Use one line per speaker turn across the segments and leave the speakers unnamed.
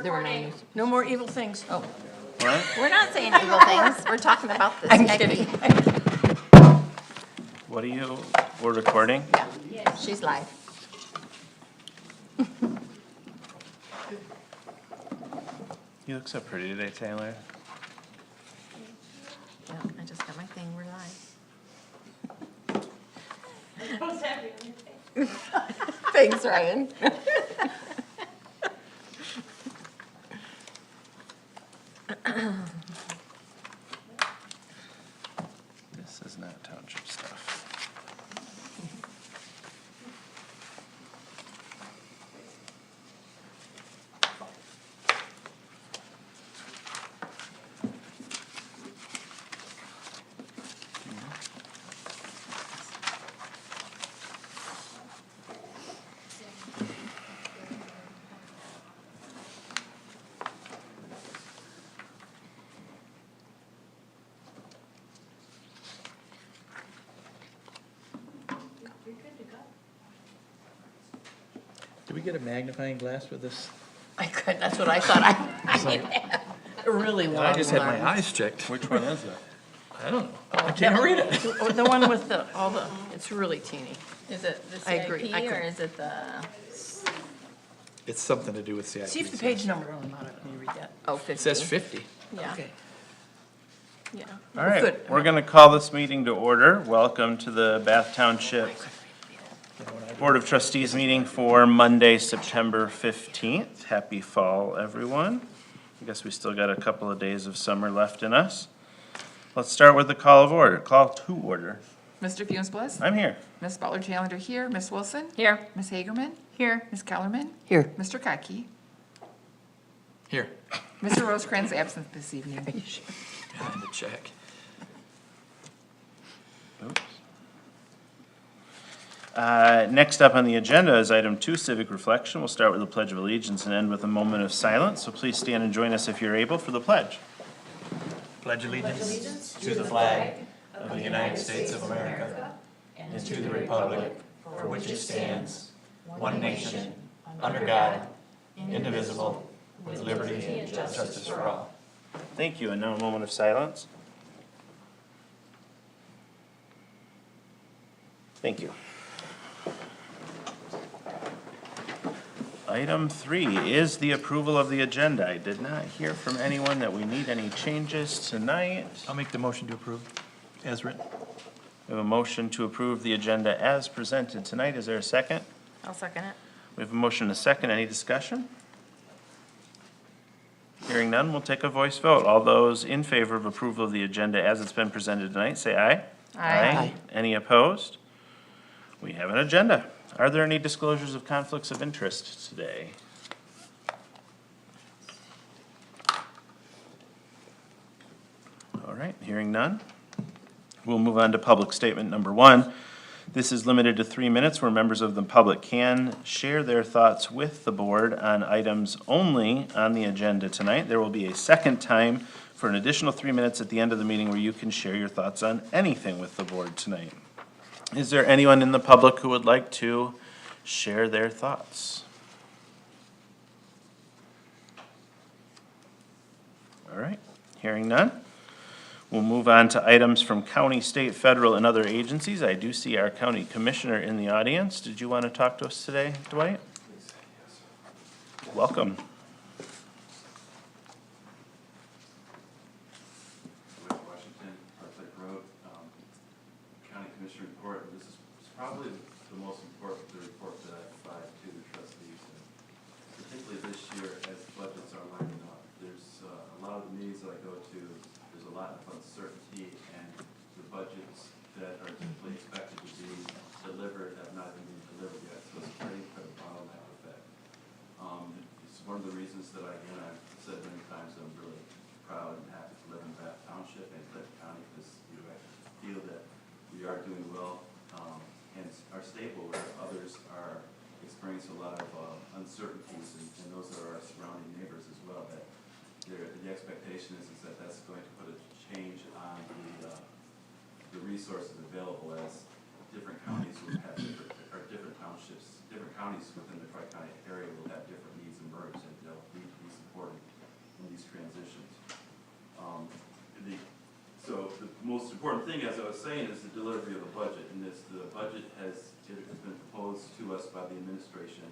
there were no more evil things. Oh,
What?
We're not saying evil things. We're talking about the
I'm
CIP.
kidding.
What are you, we're recording?
Yeah, she's live.
You look so pretty today, Taylor.
Yeah, I just got my thing. We're live. Thanks, Ryan.
This is not township stuff.
Did we get a magnifying glass with this?
I could, that's what I thought. I had a really long
I just had my
one.
eyes checked.
Which one is it?
I don't know. I can't read it.
The one with all the, it's really teeny.
Is it the
I agree.
CIP
I
or
could-
is it the,
It's something to do with CIP.
See if the page number on it, can you read that?
oh, 50?
It says 50.
Yeah,
Okay.
yeah.
All right,
Good.
we're gonna call this meeting to order. Welcome to the Bath Township Board of Trustees meeting for Monday, September 15th. Happy fall, everyone. I guess we still got a couple of days of summer left in us. Let's start with the call of order. Call to order.
Mr. Funes
I'm here.
Ms. Butler Challenger here, Ms. Wilson,
Here.
Ms. Hagerman,
Here.
Ms. Kellerman,
Here.
Mr. Kaki,
Here.
Mr. Rosecrans absent this evening.
And the check.
Oops. Next up on the agenda is item 2, civic reflection. We'll start with the Pledge of Allegiance and end with a moment of silence. So please stand and join us if you're able for the pledge.
Pledge allegiance to the flag of the United States of America and to the republic for which it stands, one nation, under God, indivisible, with liberty and justice for all.
Thank you, and now a moment of silence. Thank you. Item 3 is the approval of the agenda. I did not hear from anyone that we need any changes tonight.
I'll make the motion to approve as written.
We have a motion to approve the agenda as presented tonight. Is there a second?
I'll second it.
We have a motion and a second. Any discussion? Hearing none, we'll take a voice vote. All those in favor of approval of the agenda as it's been presented tonight, say aye.
Aye.
Any opposed? We have an agenda. Are there any disclosures of conflicts of interest today? All right, hearing none. We'll move on to public statement number 1. This is limited to 3 minutes where members of the public can share their thoughts with the board on items only on the agenda tonight. There will be a second time for an additional 3 minutes at the end of the meeting where you can share your thoughts on anything with the board tonight. Is there anyone in the public who would like to share their thoughts? All right, hearing none. We'll move on to items from county, state, federal, and other agencies. I do see our county commissioner in the audience. Did you want to talk to us today, Dwight? Welcome.
Washington, Arthur Road, County Commissioner report. This is probably the most important report that I provide to the trustees. And particularly this year as budgets are lining up. There's a lot of the meetings that I go to, there's a lot of uncertainty, and the budgets that are typically expected to be delivered have not even been delivered yet. So it's creating kind of a bottleneck effect. It's one of the reasons that I've said many times, I'm really proud and happy to live in Bath Township and Clinton County, because I feel that we are doing well and are stable, where others are experiencing a lot of uncertainties, and those are our surrounding neighbors as well. That the expectation is that that's going to put a change on the resources available, as different counties will have different townships, different counties within the Tri-County area will have different needs emerge, and they'll need to be supported important thing, as I was saying, is the delivery of the budget. And the budget has been proposed to us by the administration.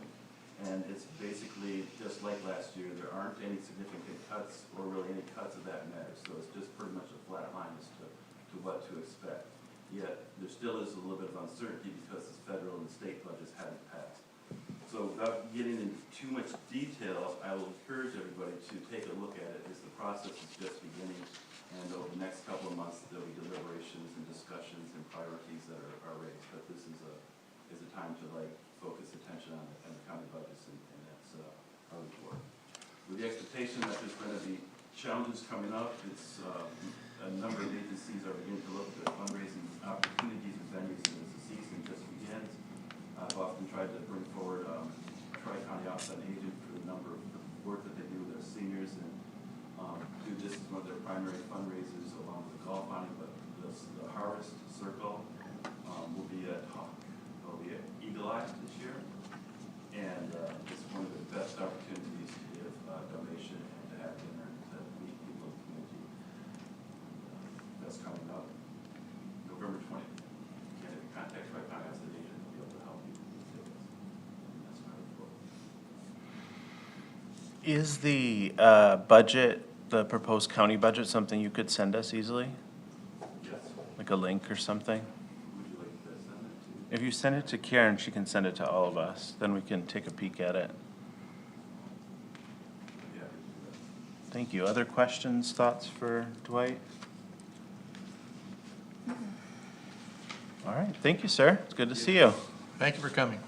And it's basically just like last year. There aren't any significant cuts or really any cuts of that matter. So it's just pretty much a flat line as to what to expect. Yet there still is a little bit of uncertainty because the federal and state budgets haven't passed. So without getting into too much detail, I will encourage everybody to take a look at it as the process is just beginning. And over the next couple of months, there'll be deliberations and discussions and priorities that are raised. But this is a time to focus attention on the county budgets, and that's our report. With the expectation that there's going to be challenges coming up, it's a number of agencies are beginning to look at fundraising opportunities and venues as the season just begins. I've often tried to bring forward Tri-County Outside Agent for the number of the work that they do with their seniors, and do this as one of their primary fundraisers along with the golf outing. But the Harvest Circle will be at Hawk. It'll be at Eagle Eye this year, and it's one of the best opportunities to give donation and to have dinner and to meet people in the community. That's coming up November 20th. And if you contact Tri-County Outside Agent, they'll be able to help you with these tickets. And that's my report.
Is the budget, the proposed county budget, something you could send us easily?
Yes.
Like a link or something?
Would you like to send it to?
If you send it to Karen, she can send it to all of us, then we can take a peek at it.
Yeah, I could do that.
Thank you. Other questions, thoughts for Dwight? All right, thank you, sir. It's good to see you.
Thank you for coming.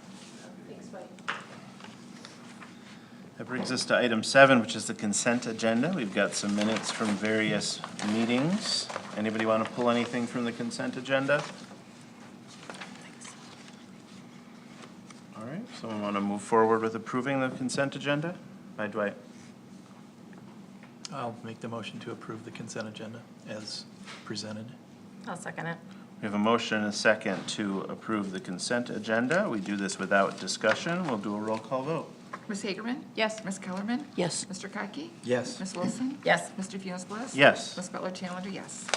That brings us to item 7, which is the consent agenda. We've got some minutes from various meetings. Anybody want to pull anything from the consent agenda? All right, someone want to move forward with approving the consent agenda? By Dwight.
I'll make the motion to approve the consent agenda as presented.
I'll second it.
We have a motion and a second to approve the consent agenda. We do this without discussion. We'll do a roll call vote.
Ms. Hagerman?
Yes.
Ms. Kellerman?
Yes.
Mr. Kaki?
Yes.
Ms. Wilson?
Yes.
Mr. Funes
Yes.
Ms. Butler Challenger, yes.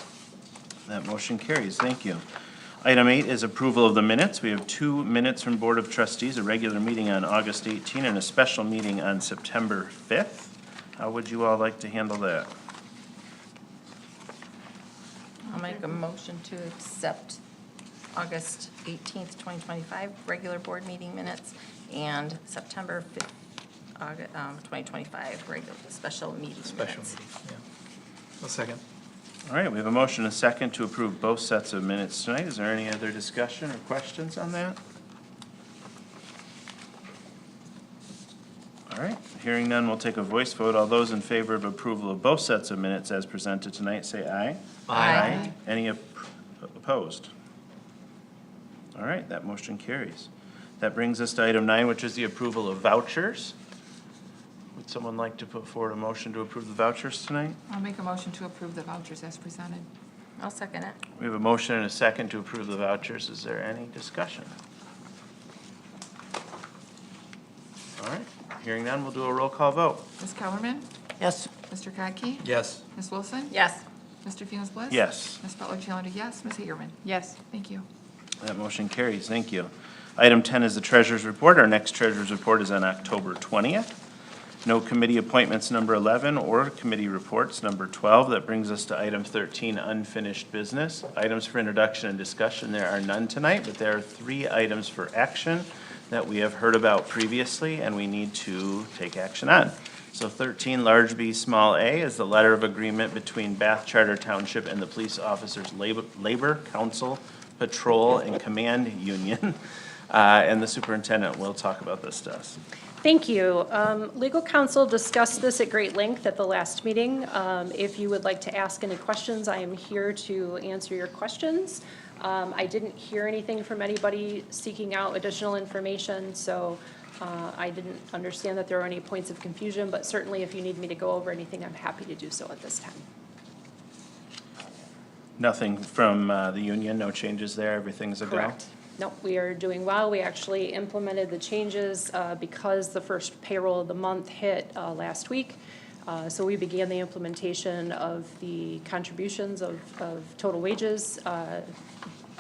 That motion carries. Thank you. Item 8 is approval of the minutes. We have 2 minutes from Board of Trustees, a regular meeting on August 18 and a special meeting on September 5th. How would you all like to handle that?
I'll make a motion to accept August 18th, 2025, regular board meeting minutes, and September 5th, 2025, regular, special meeting
Special
minutes.
meeting, yeah. A second.
All right, we have a motion and a second to approve both sets of minutes tonight. Is there any other discussion or questions on that? All right, hearing none, we'll take a voice vote. All those in favor of approval of both sets of minutes as presented tonight, say aye.
Aye.
Any opposed? All right, that motion carries. That brings us to item 9, which is the approval of vouchers. Would someone like to put forward a motion to approve the vouchers tonight?
I'll make a motion to approve the vouchers as presented.
I'll second it.
We have a motion and a second to approve the vouchers. Is there any discussion? All right, hearing none, we'll do a roll call vote.
Ms. Kellerman?
Yes.
Mr. Kaki?
Yes.
Ms. Wilson?
Yes.
Mr. Funes
Yes.
Ms. Butler Challenger, yes. Ms. Hagerman?
Yes.
Thank you.
That motion carries. Thank you. Item 10 is the treasurer's report. Our next treasurer's report is on October 20th. No committee appointments, number 11, or committee reports, number 12. That brings us to item 13, unfinished business. Items for introduction and discussion, there are none tonight, but there are 3 items for action that we have heard about previously and we need to take action on. So 13, large B, small a, is the letter of agreement between Bath Charter Township and the Police Officers Labor Council Patrol and Command Union. And the superintendent will talk about this to us.
Thank you. Legal counsel discussed this at great length at the last meeting. If you would like to ask any questions, I am here to answer your questions. I didn't hear anything from anybody seeking out additional information, so I didn't understand that there were any points of confusion, but certainly if you need me to go over anything, I'm happy to do so at this time.
Nothing from the union, no changes there, everything's a go?
Correct. Nope, we are doing well. We actually implemented the changes because the first payroll of the month hit last week. So we began the implementation of the contributions of total wages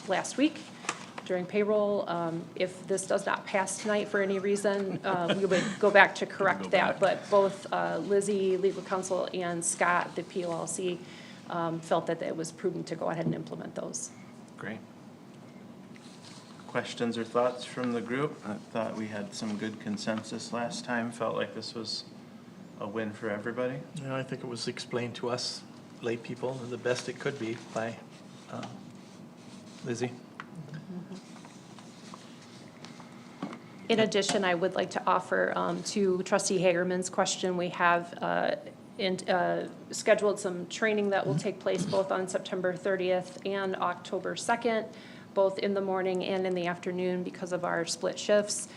last week during payroll. If this does not pass tonight for any reason, we would go back to correct that. But both Lizzie, legal counsel, and Scott, the PLLC, felt that it was prudent to go ahead and implement those.
Great. Questions or thoughts from the group? I thought we had some good consensus last time. Felt like this was a win for everybody.
Yeah, I think it was explained to us lay people the best it could be by Lizzie.
In addition, I would like to offer to Trustee Hagerman's question, we have scheduled some training that will take place both on September 30th and October 2nd, both in the morning and in the afternoon because of our split shifts,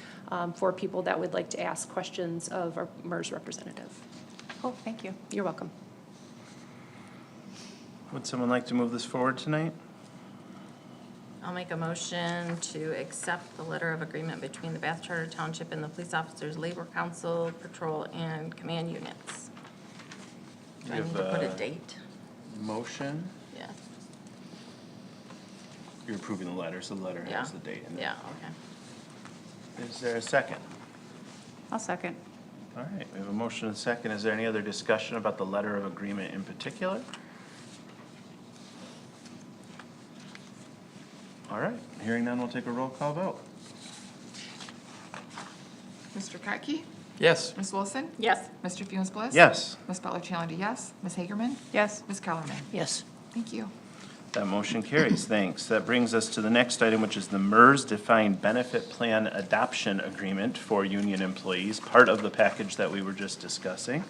for people that would like to ask questions of our MERS representative.
Oh, thank you.
You're welcome.
Would someone like to move this forward tonight?
I'll make a motion to accept the letter of agreement between the Bath Charter Township and the Police Officers Labor Council, Patrol, and Command Units. Do I need to put a date?
Motion?
Yeah.
You're approving the letter, so the letter has the date in it.
Yeah, okay.
Is there a second?
I'll second.
All right, we have a motion and a second. Is there any other discussion about the letter of agreement in particular? All right, hearing none, we'll take a roll call vote.
Mr. Catke?
Yes.
Ms. Wilson?
Yes.
Mr. Funes Bliss?
Yes,
Ms. Butler Challenger, yes. Ms. Hagerman?
Yes.
Ms. Kellerman?
Yes.
Thank you.
that motion carries. Thanks. That brings us to the next item, which is the MERS Defined Benefit Plan Adoption Agreement for union employees, part of the package that we were just discussing.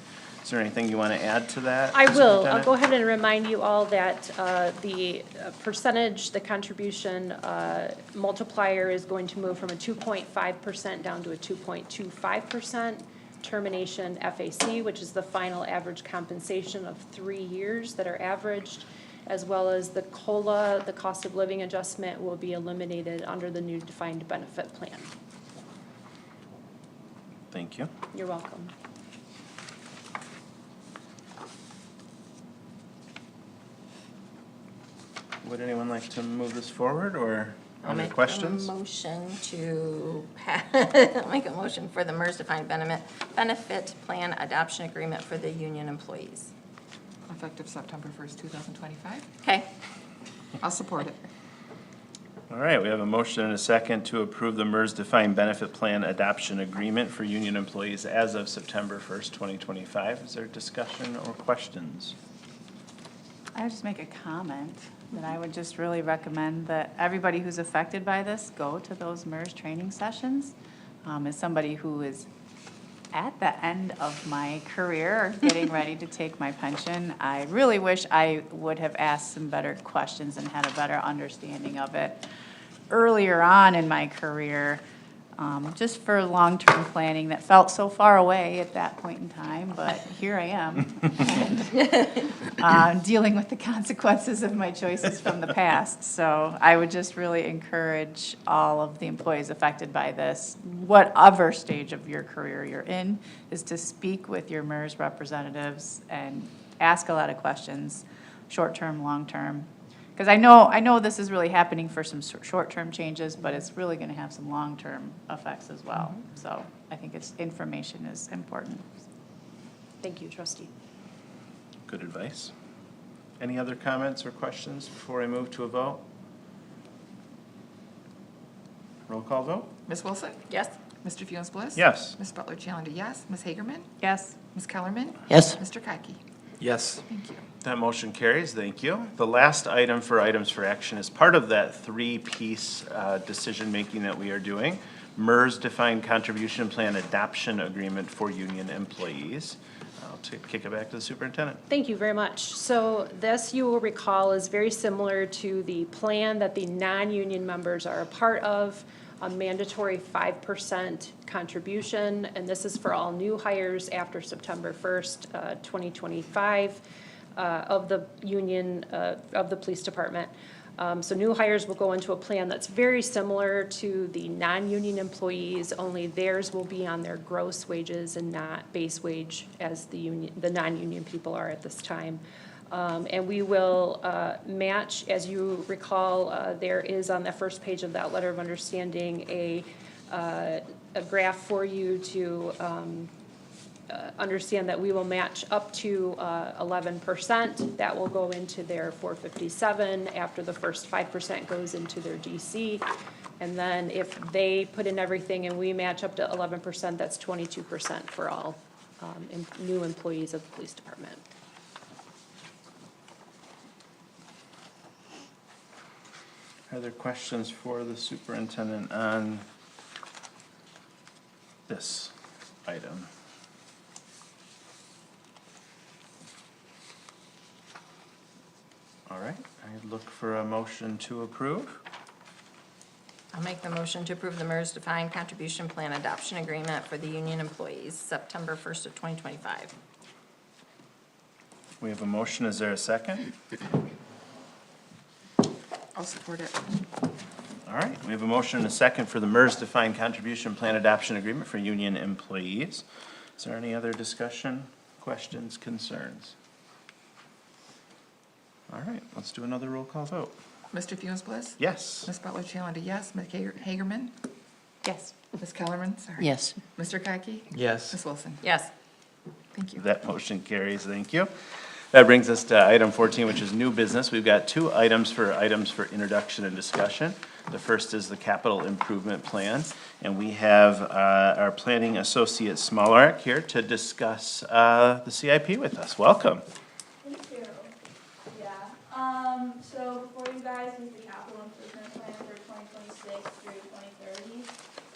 Is there anything you want to add to that?
I will. I'll
Superintendent?
go ahead and remind you all that the percentage, the contribution multiplier is going to move from a 2.5% down to a 2.25%. Termination FAC, which is the final average compensation of 3 years that are averaged, as well as the COLA, the cost of living adjustment, will be eliminated under the new defined benefit plan.
Thank you.
You're welcome.
Would anyone like to move this forward, or
I'll
any
make
questions?
a motion to make a motion for the MERS defined benefit plan adoption agreement for the union employees.
Effective September 1st, 2025.
Okay.
I'll support it.
All right, we have a motion and a second to approve the MERS Defined Benefit Plan Adoption Agreement for union employees as of September 1st, 2025. Is there discussion or questions?
I would just make a comment that I would just really recommend that everybody who's affected by this go to those MERS training sessions. As somebody who is at the end of my career, getting ready to take my pension, I really wish I would have asked some better questions and had a better understanding of it earlier on in my career, just for long-term planning that felt so far away at that point in time, but here I am. And, dealing with the consequences of my choices from the past. So I would just really encourage all of the employees affected by this, whatever stage of your career you're in, is to speak with your MERS representatives and ask a lot of questions, short-term, long-term. Because I know this is really happening for some short-term changes, but it's really going to have some long-term effects as well. So I think information is important.
Thank you, trustee.
Good advice. Any other comments or questions before I move to a vote? Roll call vote?
Ms. Wilson?
Yes.
Mr. Funes Bliss?
Yes.
Ms. Butler Challenger, yes. Ms. Hagerman?
Yes.
Ms. Kellerman?
Yes.
Mr. Catke?
Yes.
Thank you.
That motion carries, thank you. The last item for items for action is part of that three-piece decision-making that we are doing. MERS Defined Contribution Plan Adoption Agreement for union employees. I'll kick it back to the superintendent.
Thank you very much. So this, you will recall, is very similar to the plan that the non-union members are a part of, a mandatory 5% contribution, and this is for all new hires after September 1st, 2025, of the union, of the police department. So new hires will go into a plan that's very similar to the non-union employees, only theirs will be on their gross wages and not base wage as the non-union people are at this time. And we will match, as you recall, there is on the first page of that letter of understanding a graph for you to understand that we will match up to 11%. That will go into their 457 after the first 5% goes into their DC. And then if they put in everything and we match up to 11%, that's 22% for all new employees of the police department.
Are there questions for the superintendent on this item? All right, I'd look for a motion to approve.
I'll make the motion to approve the MERS defined contribution plan adoption agreement for the union employees, September 1st of 2025.
We have a motion, is there a second?
I'll support it.
All right, we have a motion and a second for the MERS defined contribution plan adoption agreement for union employees. Is there any other discussion, questions, concerns? All right, let's do another roll call vote.
Mr. Funes Bliss?
Yes.
Ms. Butler Challenger, yes. Ms. Hagerman?
Yes.
Ms. Kellerman, sorry.
Yes.
Mr. Kaki?
Yes.
Ms. Wilson?
Yes.
Thank you.
That motion carries, thank you. That brings us to item 14, which is new business. We've got two items for introduction and discussion. The first is the capital improvement plan, and we have our planning associate Smolarek here to discuss the CIP with us. Welcome.
Thank you. Yeah, so before you guys is the capital improvement plan for 2026 through 2030.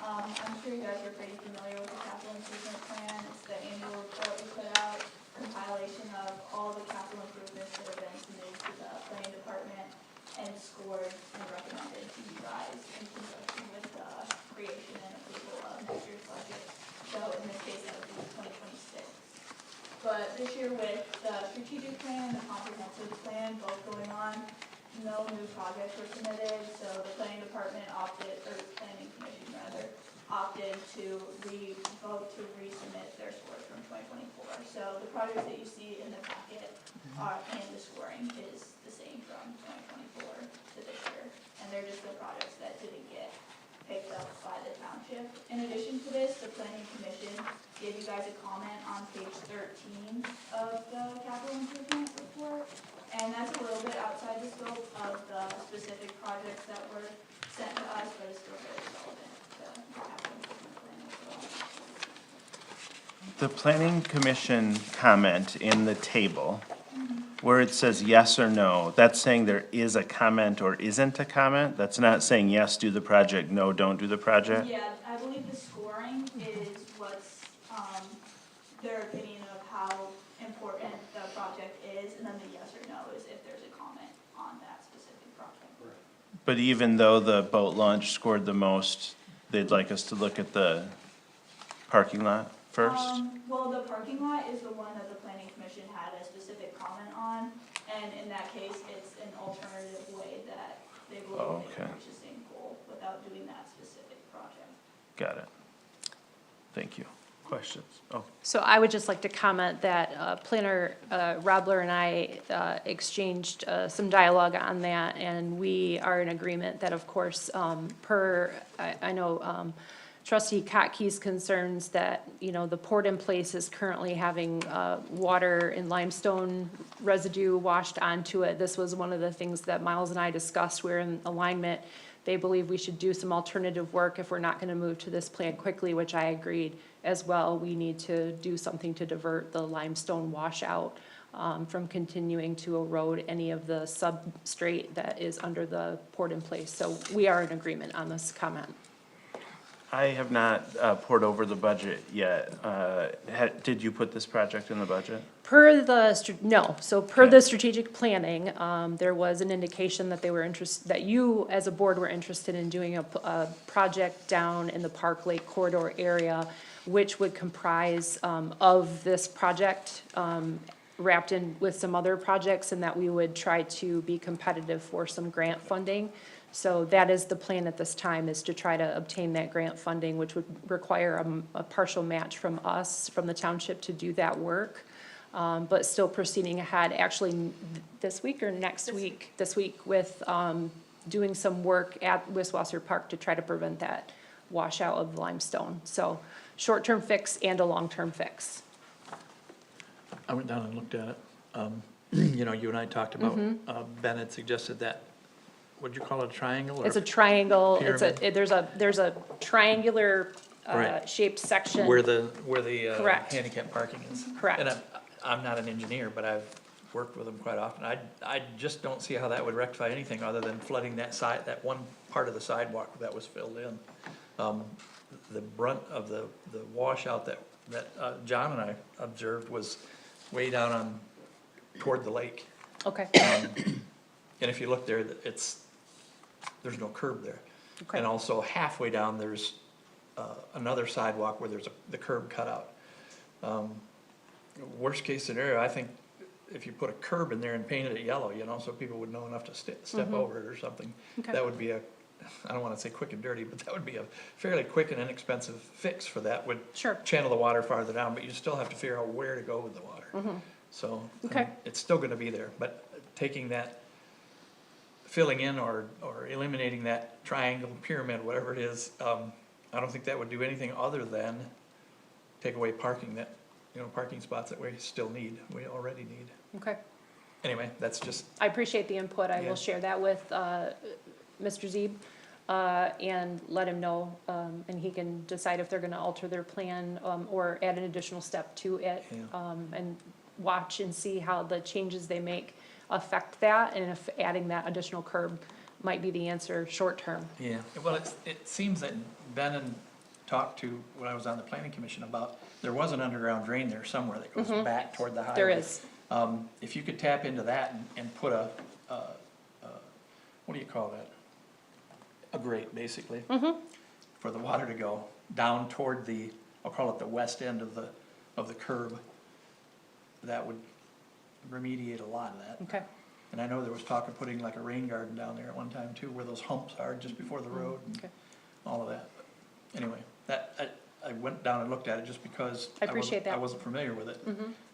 I'm sure you guys are pretty familiar with the capital improvement plan. It's the annual report we put out, compilation of all the capital improvements that have been submitted to the planning department and scored and recommended to you guys in conjunction with the creation and approval of next year's budget. So in this case, that would be 2026. But this year with the strategic plan, the comprehensive plan, both going on, no new projects were submitted, so the planning department opted, or planning commission rather, opted to vote to resubmit their scores from 2024. So the projects that you see in the packet are, and the scoring is the same from 2024 to this year. And they're just the projects that didn't get picked up by the township. In addition to this, the planning commission gave you guys a comment on page 13 of the capital improvement report. And that's a little bit outside the scope of the specific projects that were sent to us, but it's still very relevant to the capital improvement plan as well.
The planning commission comment in the table, where it says yes or no, that's saying there is a comment or isn't a comment? That's not saying yes, do the project, no, don't do the project?
Yeah, I believe the scoring is what's, their opinion of how important the project is, and then the yes or no is if there's a comment on that specific project.
But even though the boat launch scored the most, they'd like us to look at the parking lot first?
Well, the parking lot is the one that the planning commission had a specific comment on, and in that case, it's an alternative way that they believe they
Okay.
can reach the same goal without doing that specific project.
Got it. Thank you. Questions? Oh,
So I would just like to comment that Planner Robler and I exchanged some dialogue on that, and we are in agreement that, of course, I know Trustee Kotke's concerns that, you know, the port in place is currently having water and limestone residue washed onto it. This was one of the things that Miles and I discussed. We're in alignment. They believe we should do some alternative work if we're not going to move to this plan quickly, which I agreed as well. We need to do something to divert the limestone washout from continuing to erode any of the substrate that is under the port in place. So we are in agreement on this comment.
I have not poured over the budget yet. Did you put this project in the budget?
Per the strategic planning, there was an indication that they were interested, that you as a board were interested in doing a project down in the Park Lake corridor area, which would comprise of this project wrapped in with some other projects and that we would try to be competitive for some grant funding. So that is the plan at this time, is to try to obtain that grant funding, which would require a partial match from us, from the township, to do that work. But still proceeding ahead, actually this week or next week? This week with doing some work at Wiswasser Park to try to prevent that washout of limestone. So short-term fix and a long-term fix.
I went down and looked at it. You know, you and I talked about, Ben had suggested that, what'd you call it, a triangle? Or
It's a triangle,
pyramid?
there's a triangular
Right.
shaped section.
Where the
Correct.
handicap parking is.
Correct.
And I'm not an engineer, but I've worked with them quite often. I just don't see how that would rectify anything other than flooding that side, that one part of the sidewalk that was filled in. The brunt of the washout that John and I observed was way down on, toward the lake.
Okay,
And if you look there, there's no curb there.
Okay.
And also halfway down, there's another sidewalk where there's the curb cut out. Worst case scenario, I think if you put a curb in there and painted it yellow, you know, so people would know enough to step over it or something.
Okay.
That would be I don't wanna say quick and dirty, but that would be a fairly quick and inexpensive fix for that. Would
Sure.
channel the water farther down, but you still have to figure out where to go with the water. So,
Okay.
it's still gonna be there, but taking that, filling in or eliminating that triangle, pyramid, whatever it is, I don't think that would do anything other than take away parking parking spots that we still need, we already need.
okay.
Anyway, that's just,
I appreciate the input. I
Yeah.
will share that with Mr. Zeeb and let him know, and he can decide if they're gonna alter their plan or add an additional step to it.
Yeah.
And watch and see how the changes they make affect that, and if adding that additional curb might be the answer short-term.
yeah, well, it seems that Ben and talked to, when I was on the planning commission about, there was an underground drain there somewhere that goes back toward the highway.
There is.
If you could tap into that and put what do you call that? A grate, basically. For the water to go down toward I'll call it the west end of the curb. That would remediate a lot of that.
Okay,
And I know there was talk of putting like a rain garden down there at one time too, where those humps are just before the road and
okay.
all of that. But anyway, I went down and looked at it just because
I appreciate that.
I wasn't familiar with it.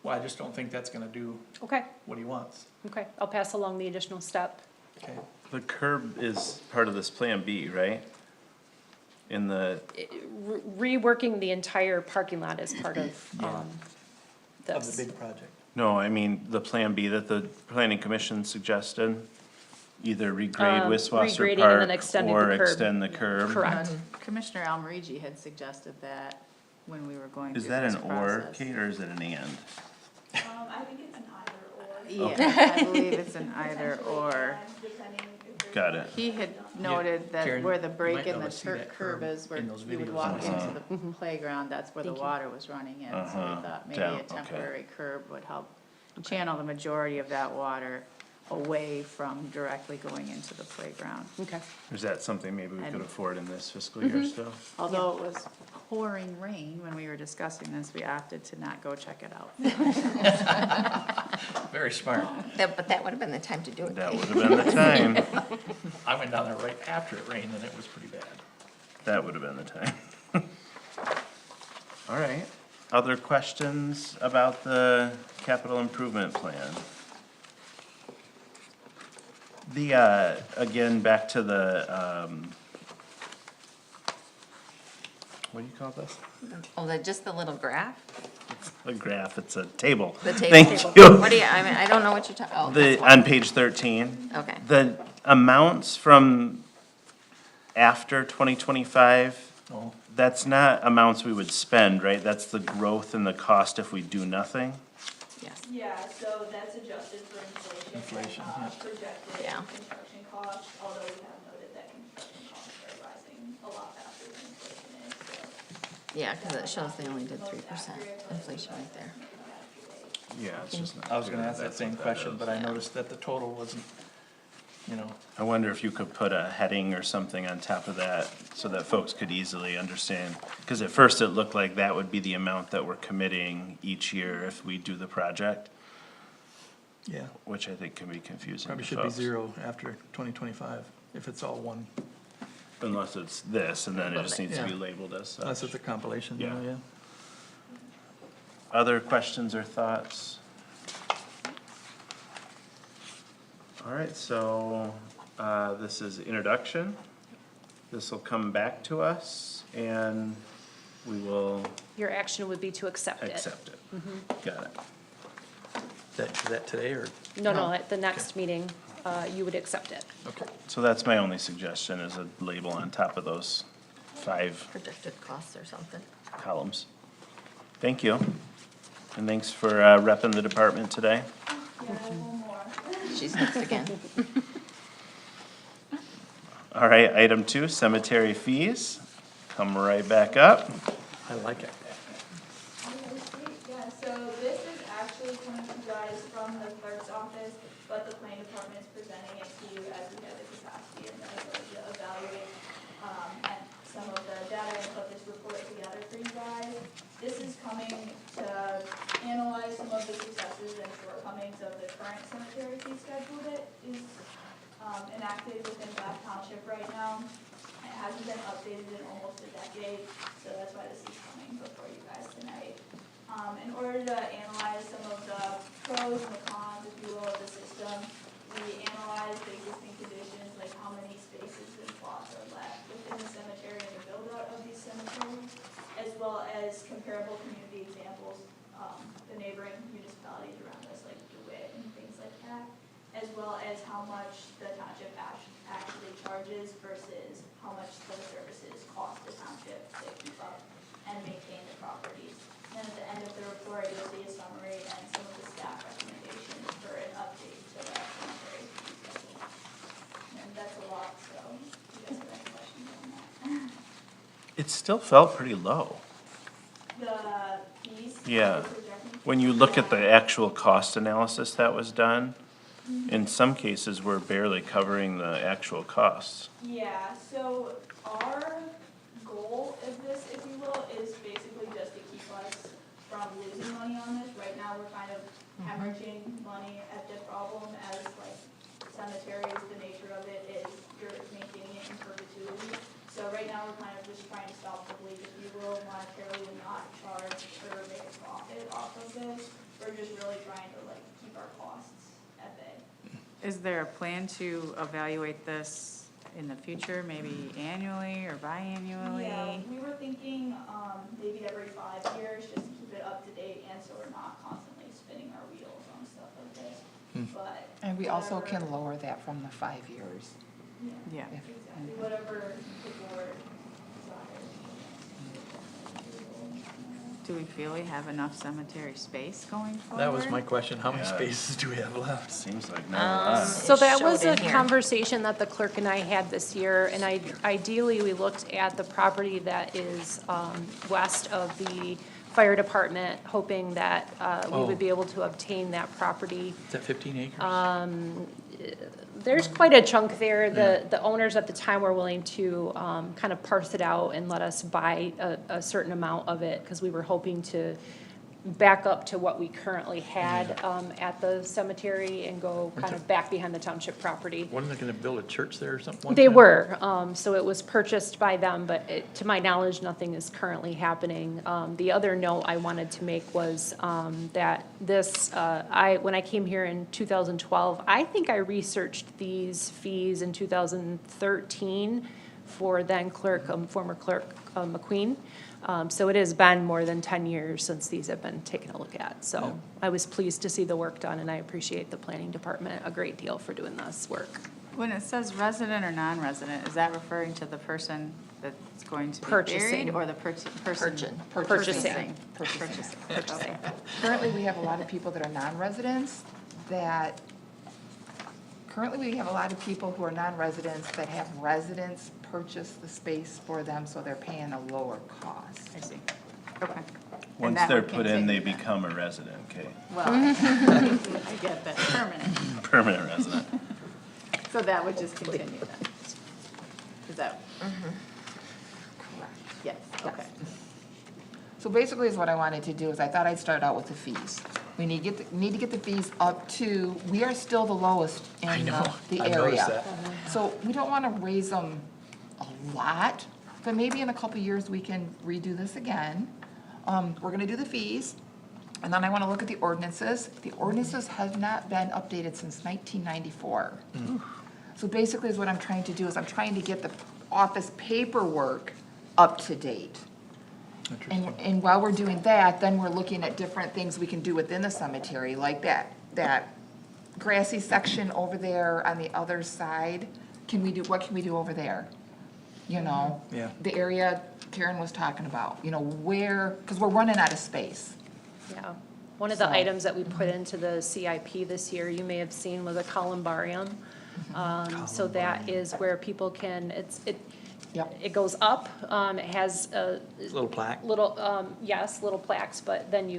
Well, I just don't think that's gonna do
Okay,
what he wants.
okay. I'll pass along the additional step.
Okay.
The curb is part of this Plan B, right? In the,
Reworking the entire parking lot is part of
Of
this.
the big project.
no, I mean, the Plan B that the planning commission suggested, either regrade Wiswasser
regrading and
Park
then extending
or
the curb.
extend the curb.
Correct.
Commissioner Almarigi had suggested that when we were going through
Is
this
that
process.
an or, Kate, or is it an and?
I think it's an either or.
Yeah, I believe it's an either or.
Depending if there's.
Got it.
He had noted that
Karen,
where the
you
break
might
in
be
the
able to see that
curb is, where
in those
you would
videos
walk
on the
into
side.
the playground, that's where the
Thank you.
water was running in. So we thought maybe
Down,
a
okay.
temporary curb would help channel the majority of that water away from directly going into the playground.
Okay.
Is that something maybe we could
And-
afford in this fiscal year still?
Although it was pouring rain when we were discussing this, we opted to not go check it out.
Very smart.
But that would have been the time to do it.
That
Kate.
would have been the time.
I went down there right after it rained and it was pretty bad.
That would have been the time. All right. Other questions about the capital improvement plan? Again, back to the, what do you call this?
Oh, just the little graph?
A graph, it's a table.
The table.
Thank
What
you.
do you, I mean, I don't know what you're talking, oh.
The,
this one.
on page 13.
Okay.
The amounts from after 2025,
Oh,
that's not amounts we would spend, right? That's the growth and the cost if we do nothing?
Yes.
Yeah, so that's adjusted for
Inflation,
inflation,
yeah.
projected
Yeah.
construction costs, although we have noted that construction costs are rising a lot faster than inflation is, so.
Yeah, because it shows they only did 3% inflation right there.
Yeah, it's just not.
I was gonna
clear
ask that
that's
same
what
question,
is.
but I noticed that the total wasn't,
I wonder if you could put a heading or something on top of that so that folks could easily understand. Cause at first it looked like that would be the amount that we're committing each year if we do the project.
Yeah,
which I think can be confusing
probably
to
should be
folks.
0 after 2025, if it's all one,
Unless it's this, and then it just needs to be
Yeah.
labeled as such.
unless it's a compilation,
Yeah.
yeah.
Other questions or thoughts? All right, so, this is introduction. This will come back to us, and we will
Your action would be to accept it.
accept it. Got it.
Is that today, or,
No, at the next meeting, you would accept it.
okay.
So that's my only suggestion, is a label on top of those 5
Predicted costs or something.
columns. Thank you, and thanks for repping the department today.
Yeah, I have one more.
She's next again.
All right, item 2, cemetery fees. Come right back up.
I like it.
Yeah, so this is actually coming to you guys from the clerk's office, but the planning department is presenting it to you as we have the capacity and the ability to evaluate, and some of the data and put this report together for you guys. This is coming to analyze some of the successes and shortcomings of the current cemetery fee schedule that is, enacted within Bath Township right now. It hasn't been updated in almost a decade, so that's why this is coming before you guys tonight. In order to analyze some of the pros and the cons, if you will, of the system, we analyzed the existing conditions, like how many spaces and plots are left within the cemetery and the build-out of these cemeteries, as well as comparable community examples, the neighboring municipalities around us, like DeWitt and things like that, as well as how much the township actually charges versus how much the services cost the township to keep up and maintain the properties. And at the end of the report, you'll see a summary and some of the staff recommendations for an update to the cemetery fee schedule. And that's a lot, so if you guys have any questions on that.
It still felt pretty low.
The fees.
Yeah.
the projecting
When you
fees,
look at
yeah.
the actual cost analysis that was done, in some cases, we're barely covering the actual costs.
Yeah, so our goal of this, if you will, is basically just to keep us from losing money on this. Right now, we're kind of hemorrhaging money at the problem as like cemeteries, the nature of it is you're maintaining it in perpetuity. So right now, we're kind of just trying to stop the bleed, if you will, monetarily and not charge or make a profit off of this. We're just really trying to like keep our costs at bay.
Is there a plan to evaluate this in the future, maybe annually or biannually?
Yeah, we were thinking, maybe every 5 years, just to keep it up to date, and so we're not constantly spinning our wheels on stuff like this, but.
And we also
whatever-
can lower that from the 5 years.
Yeah.
Exactly, whatever the board desires.
Do we feel we have enough cemetery space going forward?
That was my question, how many
Yeah.
spaces do we have left?
Seems like not a lot.
So that was
showed
a
in here.
conversation that the clerk and I had this year, and ideally, we looked at the property that is west of the fire department, hoping that we would be able to obtain that property.
Is that 15 acres?
There's quite a chunk there. The owners at the time were willing to kind of parse it out and let us buy a certain amount of it, because we were hoping to back up to what we currently had at the cemetery and go kind of back behind the township property.
Wasn't they gonna build a church there or something? one
They
time?
were, so it was purchased by them, but to my knowledge, nothing is currently happening. The other note I wanted to make was that this, when I came here in 2012, I think I researched these fees in 2013 for then clerk, former clerk McQueen. So it has been more than 10 years since these have been taken a look at. So I was pleased to see the work done, and I appreciate the planning department a great deal for doing this work.
When it says resident or non-resident, is that referring to the person that's going to be
Purchasing.
buried or the person?
Purchasing.
Purchasing.
Purchasing.
Currently, we have a lot of people that are non-residents that, currently, we have a lot of people who are non-residents that have residents purchase the space for them, so they're paying a lower cost.
I see. Okay. And
Once
that
they're
would
put in, they
continue then.
become a resident, okay?
Well, I get that, permanent.
Permanent resident.
So that would just continue then? Is that,
Correct.
yes, okay.
So basically is what I wanted to do is I thought I'd start out with the fees. We need to get the fees up to, we are still the lowest
I
in
know,
the
I've
area.
noticed that.
So we don't wanna raise them a lot, but maybe in a couple years we can redo this again. We're gonna do the fees, and then I wanna look at the ordinances. The ordinances have not been updated since 1994. So basically is what I'm trying to do, is I'm trying to get the office paperwork up to date. And while we're doing that, then we're looking at different things we can do within the cemetery, like that grassy section over there on the other side. What can we do over there? You know?
Yeah.
The area Karen was talking about, you know, because we're running out of space.
Yeah. One of the
So-
items that we put into the CIP this year, you may have seen, was a columbarium. So that is where people can,
Yep.
it goes up, it has a
Little plaque.
yes, little plaques, but then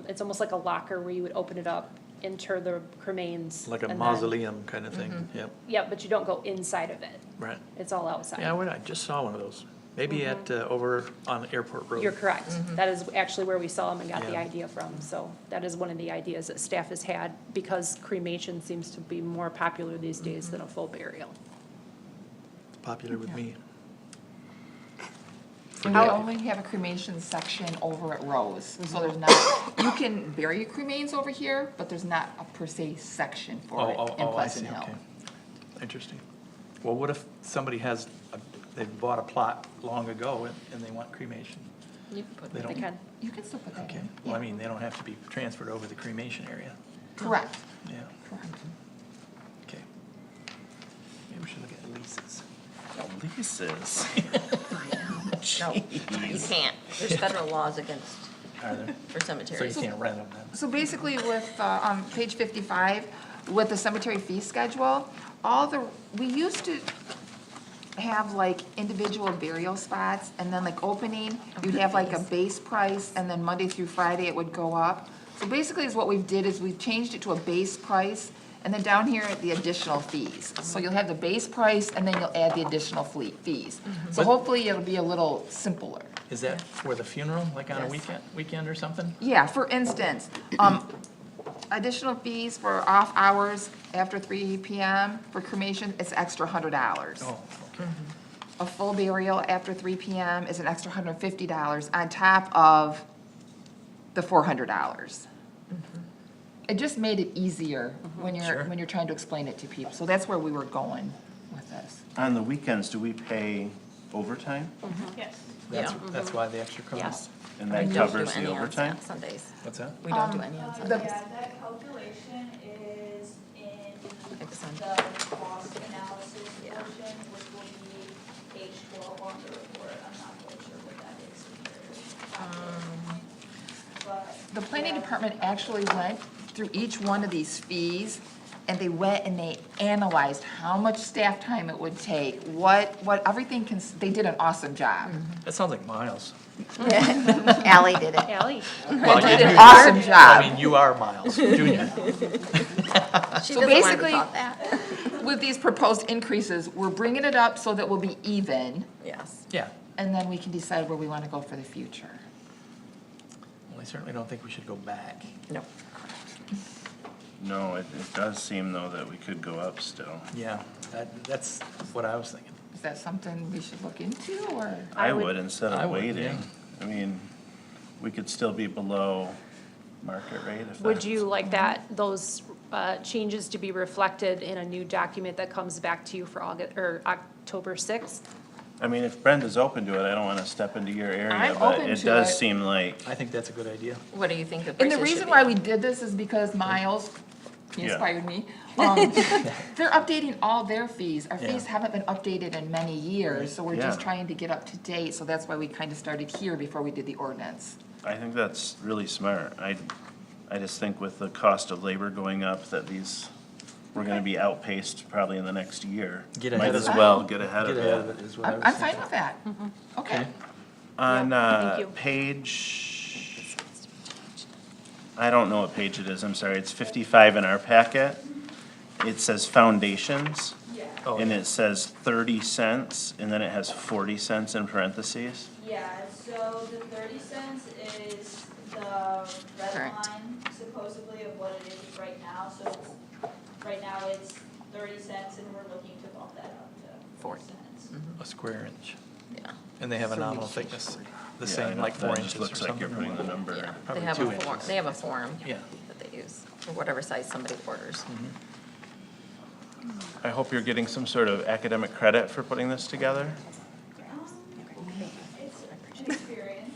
it's almost like a locker where you would open it up, enter the cremains.
Like a
and then-
mausoleum kind of thing, yep,
Yeah, but you don't go inside of it.
right.
It's all outside.
Yeah, I just saw one of those, maybe at, over on Airport Road.
You're correct. That is actually where we saw them and got the
Yeah.
idea from. So that is one of the ideas that staff has had, because cremation seems to be more popular these days than a full burial.
It's popular with me.
And we only have a cremation section over at Rose, so there's not, you can bury your cremains over here, but there's not a per se section for it in
I see,
Pleasant Hill.
okay. Interesting. Well, what if somebody they bought a plot long ago and they want cremation?
You can put
They
it,
don't.
They can.
You can still put that
Okay,
in.
well, I
Yeah.
mean, they don't have to be transferred over the cremation area,
Correct.
yeah,
Correct.
okay. Maybe we should look at leases.
Leases.
no, you can't. There's federal laws against,
Are there?
for
So you
cemeteries.
can't rent them then?
So basically with, on page 55, with the cemetery fee schedule, we used to have like individual burial spots, and then like opening, you'd have like a base price, and then Monday through Friday it would go up. So basically is what we've did is we've changed it to a base price, and then down here, the additional fees. So you'll have the base price, and then you'll add the additional fees. So
But-
hopefully it'll be a little simpler.
Is that for the funeral, like on a
Yes.
weekend or something?
Yeah, for instance, additional fees for off hours after 3 PM for cremation, it's extra $100.
Oh, okay.
A full burial after 3 PM is an extra $150 on top of the $400. It just made it easier when
Sure.
you're trying to explain it to people. So that's where we were going with this.
On the weekends, do we pay overtime?
Yes.
That's why the extra cost?
Yes.
And
We
that
don't do
covers the
any on
overtime?
Sundays.
What's that?
We don't do any on Sundays.
Yeah, that calculation is in
Like the sun.
the cost analysis portion, which will be page 12 on the report. I'm not really sure what that is. But,
The planning
yeah.
department actually went through each one of these fees, and they went and they analyzed how much staff time it would take, what everything they did an awesome job.
That sounds like miles.
Ally did it.
Ally?
Well,
They did
you-
an awesome
I
job.
mean, you are Miles Junior.
She
So
doesn't want to
basically-
be called that.
With these proposed increases, we're bringing it up so that we'll be even,
Yes.
Yeah,
and then we can decide where we want to go for the future.
well, I certainly don't think we should go back.
No.
No, it does seem though that we could go up still.
Yeah, that's what I was thinking.
Is that something we should look into, or?
I
I would-
would instead
I
of
would,
waiting.
yeah.
I mean, we could still be below market rate if
Would
that's-
you like those changes to be reflected in a new document that comes back to you for October 6th?
I mean, if Brenda's open to it, I don't wanna step into your area,
I'm
but
open
it
to
does
it.
seem like,
I think that's a good idea.
What do you think the
And
prices
the
should
reason
be?
why we did this is because Miles, he
Yeah.
inspired me. They're updating all their fees. Our fees
Yeah.
haven't been updated in many years, so we're just
Yeah.
trying to get up to date. So that's why we kind of started here before we did the ordinance.
I think that's really smart. I just think with the cost of labor going up, that we're gonna be outpaced probably in the next year.
Get
Might
ahead of
as
it.
well get ahead
Get
of
ahead of
it.
it is what I was
I'm
thinking.
fine with that. Okay.
Okay.
On,
thank you.
page, I don't know what page it is, I'm sorry, it's 55 in our packet. It says foundations,
Oh,
and
yeah.
it says 30 cents, and then it has 40 cents in parentheses.
Yeah, so the 30 cents is the red
Correct.
line supposedly what it is right now, so right now it's 30 cents and we're looking to bump that up to 4 cents.
A square inch.
Yeah.
And they have a nominal thickness, the
Yeah, I
same,
know.
like 4
That
inches
just
or
looks like you're
something.
putting the number.
Yeah, they
Probably
have
2
a form,
inches.
they have a form
Yeah.
that they use, for whatever size somebody orders.
I hope you're getting some sort of academic credit for putting this together.
It's an experience.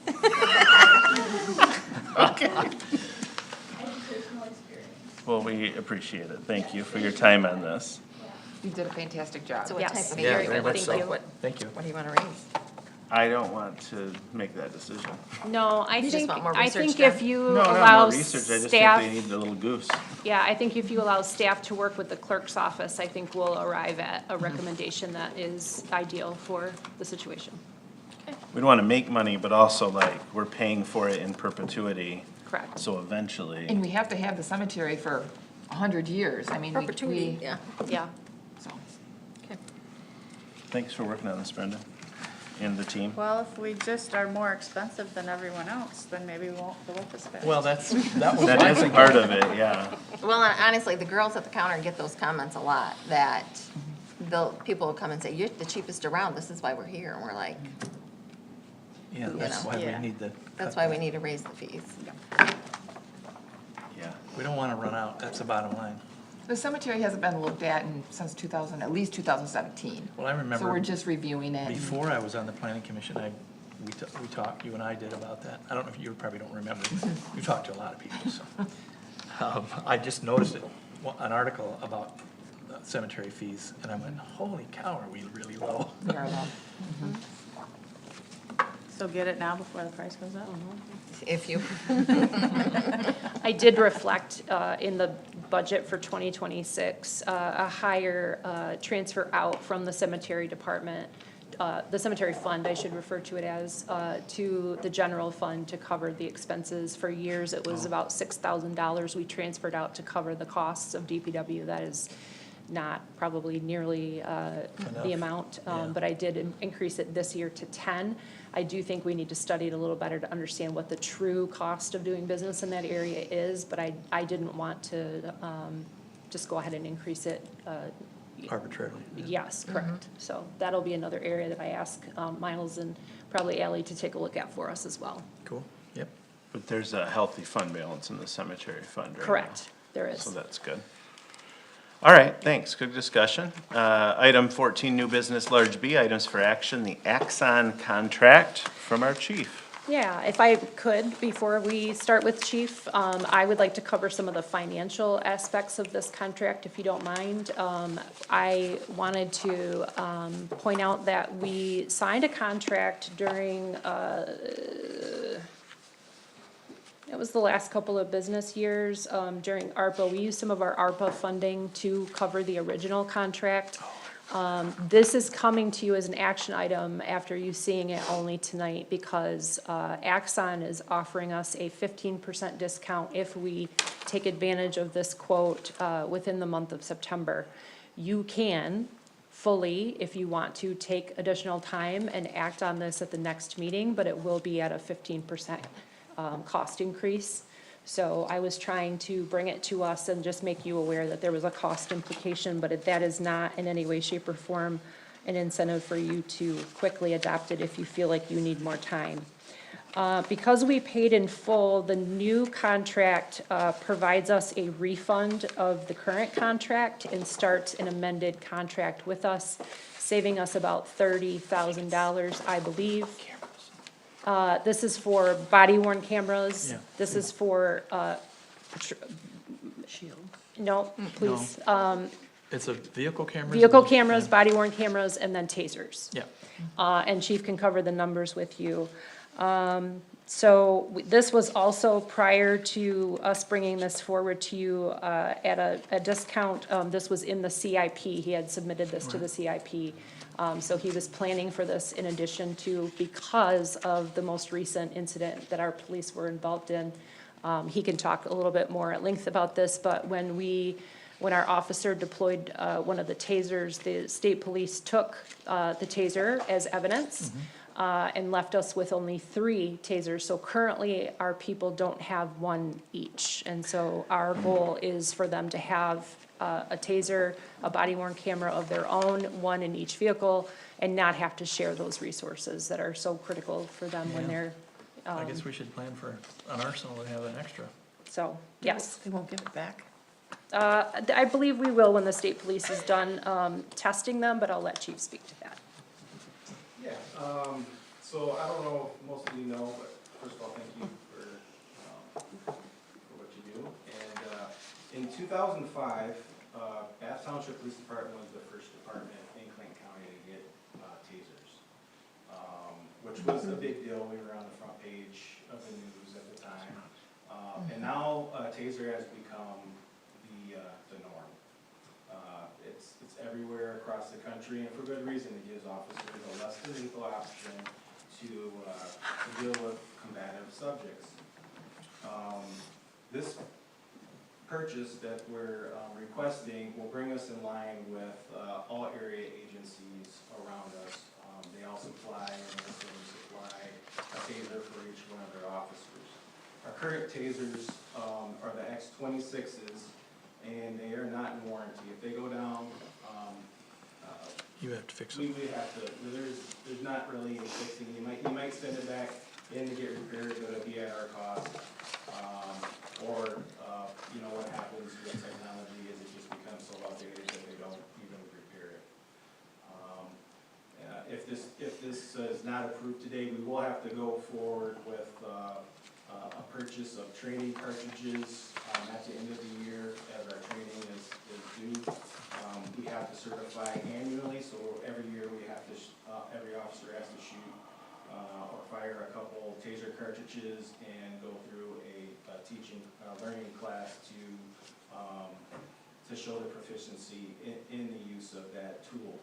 Educational experience.
Well, we appreciate it. Thank you for your time on this.
You did a fantastic job.
So what
Yes.
type of,
Yeah,
area-
very much
what,
so.
what,
Thank you.
what do you want to raise?
I don't want to make that decision.
No, I
You just
think,
want more
I
research
think if
done?
you
No, not
allow
more research. I just think
staff,
they need a little goose.
yeah, I think if you allow staff to work with the clerk's office, I think we'll arrive at a recommendation that is ideal for the situation.
We don't want to make money, but also like, we're paying for it in perpetuity.
Correct.
So eventually.
And we have to have the cemetery for 100 years. I mean,
Perpetuity,
we,
yeah.
Yeah.
so.
Okay.
Thanks for working on this, Brenda, and the team.
Well, if we just are more expensive than everyone else, then maybe we won't fill up the space.
Well, that was
That
my
is
thinking.
part of it, yeah.
Well, and honestly, the girls at the counter get those comments a lot, that people will come and say, you're the cheapest around, this is why we're here, and we're like,
Yeah, that's
know.
why we
Yeah.
need to.
that's
cut
why we
that.
need to raise the fees.
Yeah.
We don't want to run out, that's the bottom line.
The cemetery hasn't been looked at since 2000, at least 2017.
Well, I remember.
So we're just reviewing it.
Before I was on the planning commission, we talked, you and I did about that. I don't know if you probably don't remember. You talked to a lot of people, so. I just noticed it, an article about cemetery fees, and I went, holy cow, are we really low?
We are low.
So get it now before the price goes up?
If you,
I did reflect in the budget for 2026, a higher transfer out from the cemetery department, the cemetery fund, I should refer to it as, to the general fund to cover the expenses. For years, it was about $6,000 we transferred out to cover the costs of DPW. That is not probably nearly the amount,
Yeah.
but I did increase it this year to 10. I do think we need to study it a little better to understand what the true cost of doing business in that area is, but I didn't want to just go ahead and increase it.
Arbitrarily.
Yes, correct. So that'll be another area that I ask Miles and probably Ally to take a look at for us as well.
Cool, yep.
But there's a healthy fund balance in the cemetery fund right now.
Correct, there is.
So that's good. All right, thanks, good discussion. Item 14, new business, large B, items for action, the Axon contract from our chief.
Yeah, if I could, before we start with Chief, I would like to cover some of the financial aspects of this contract, if you don't mind. I wanted to point out that we signed a contract during, it was the last couple of business years, during ARPA. We used some of our ARPA funding to cover the original contract. This is coming to you as an action item after you seeing it only tonight because Axon is offering us a 15% discount if we take advantage of this quote within the month of September. You can fully, if you want to, take additional time and act on this at the next meeting, but it will be at a 15% cost increase. So I was trying to bring it to us and just make you aware that there was a cost implication, but that is not in any way, shape, or form an incentive for you to quickly adopt it if you feel like you need more time. Because we paid in full, the new contract provides us a refund of the current contract and starts an amended contract with us, saving us about $30,000, I believe. This is for body worn cameras.
Yeah.
This is for,
Shield.
no, please.
It's a vehicle camera?
Vehicle cameras, body worn cameras, and then tasers.
Yeah,
And Chief can cover the numbers with you. So this was also prior to us bringing this forward to you at a discount. This was in the CIP. He had submitted this to the CIP. So he was planning for this in addition to, because of the most recent incident that our police were involved in. He can talk a little bit more at length about this, but when our officer deployed one of the tasers, the state police took the taser as evidence. and left us with only 3 tasers. So currently, our people don't have 1 each. And so our goal is for them to have a taser, a body-worn camera of their own, 1 in each vehicle, and not have to share those resources that are so critical for them when
Yeah.
they're,
I guess we should plan for an arsenal and have an extra.
so, yes.
They won't give it back?
I believe we will when the state police is done testing them, but I'll let Chief speak to that.
Yeah, so I don't know if most of you know, but first of all, thank you for what you do. And in 2005, Bath Township Police Department was the first department in Clinton County to get tasers, which was a big deal. We were on the front page of the news at the time. And now taser has become the norm. It's everywhere across the country, and for good reason. It gives officers a less than lethal option to deal with combative subjects. This purchase that we're requesting will bring us in line with all area agencies around us. They all supply a taser for each one of their officers. Our current tasers are the X26s, and they are not in warranty. If they go down,
You have to fix
we
it.
have to, there's not really any fixing. You might send it back in to get repaired, but it'll be at our cost. You know, what happens with technology is it just becomes so outdated that they don't even repair it. If this is not approved today, we will have to go forward with a purchase of training cartridges at the end of the year as our training is due. We have to certify annually, so every year we have to, every officer has to shoot or fire a couple taser cartridges and go through a teaching, learning class to show their proficiency in the use of that tool.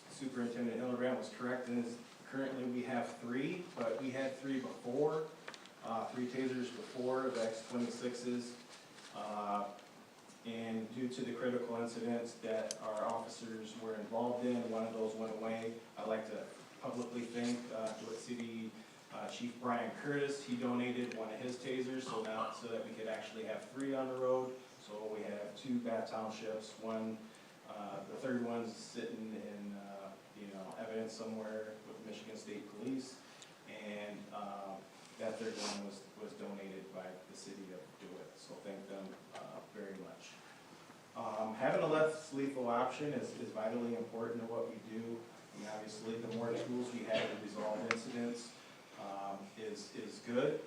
Superintendent Hildebrand was correct, and currently we have 3, but we had 3 before, 3 tasers before, the X26s. And due to the critical incidents that our officers were involved in, one of those went away. I'd like to publicly thank Dewitt City Chief Brian Curtis. He donated one of his tasers so that we could actually have 3 on the road. So we have 2 Bath Townships, one, the third one's sitting in evidence somewhere with Michigan State Police, and that third one was donated by the city of DeWitt. So thank them very much. Having a less lethal option is vitally important to what we do. I mean, obviously, the more tools we have to resolve incidents is good.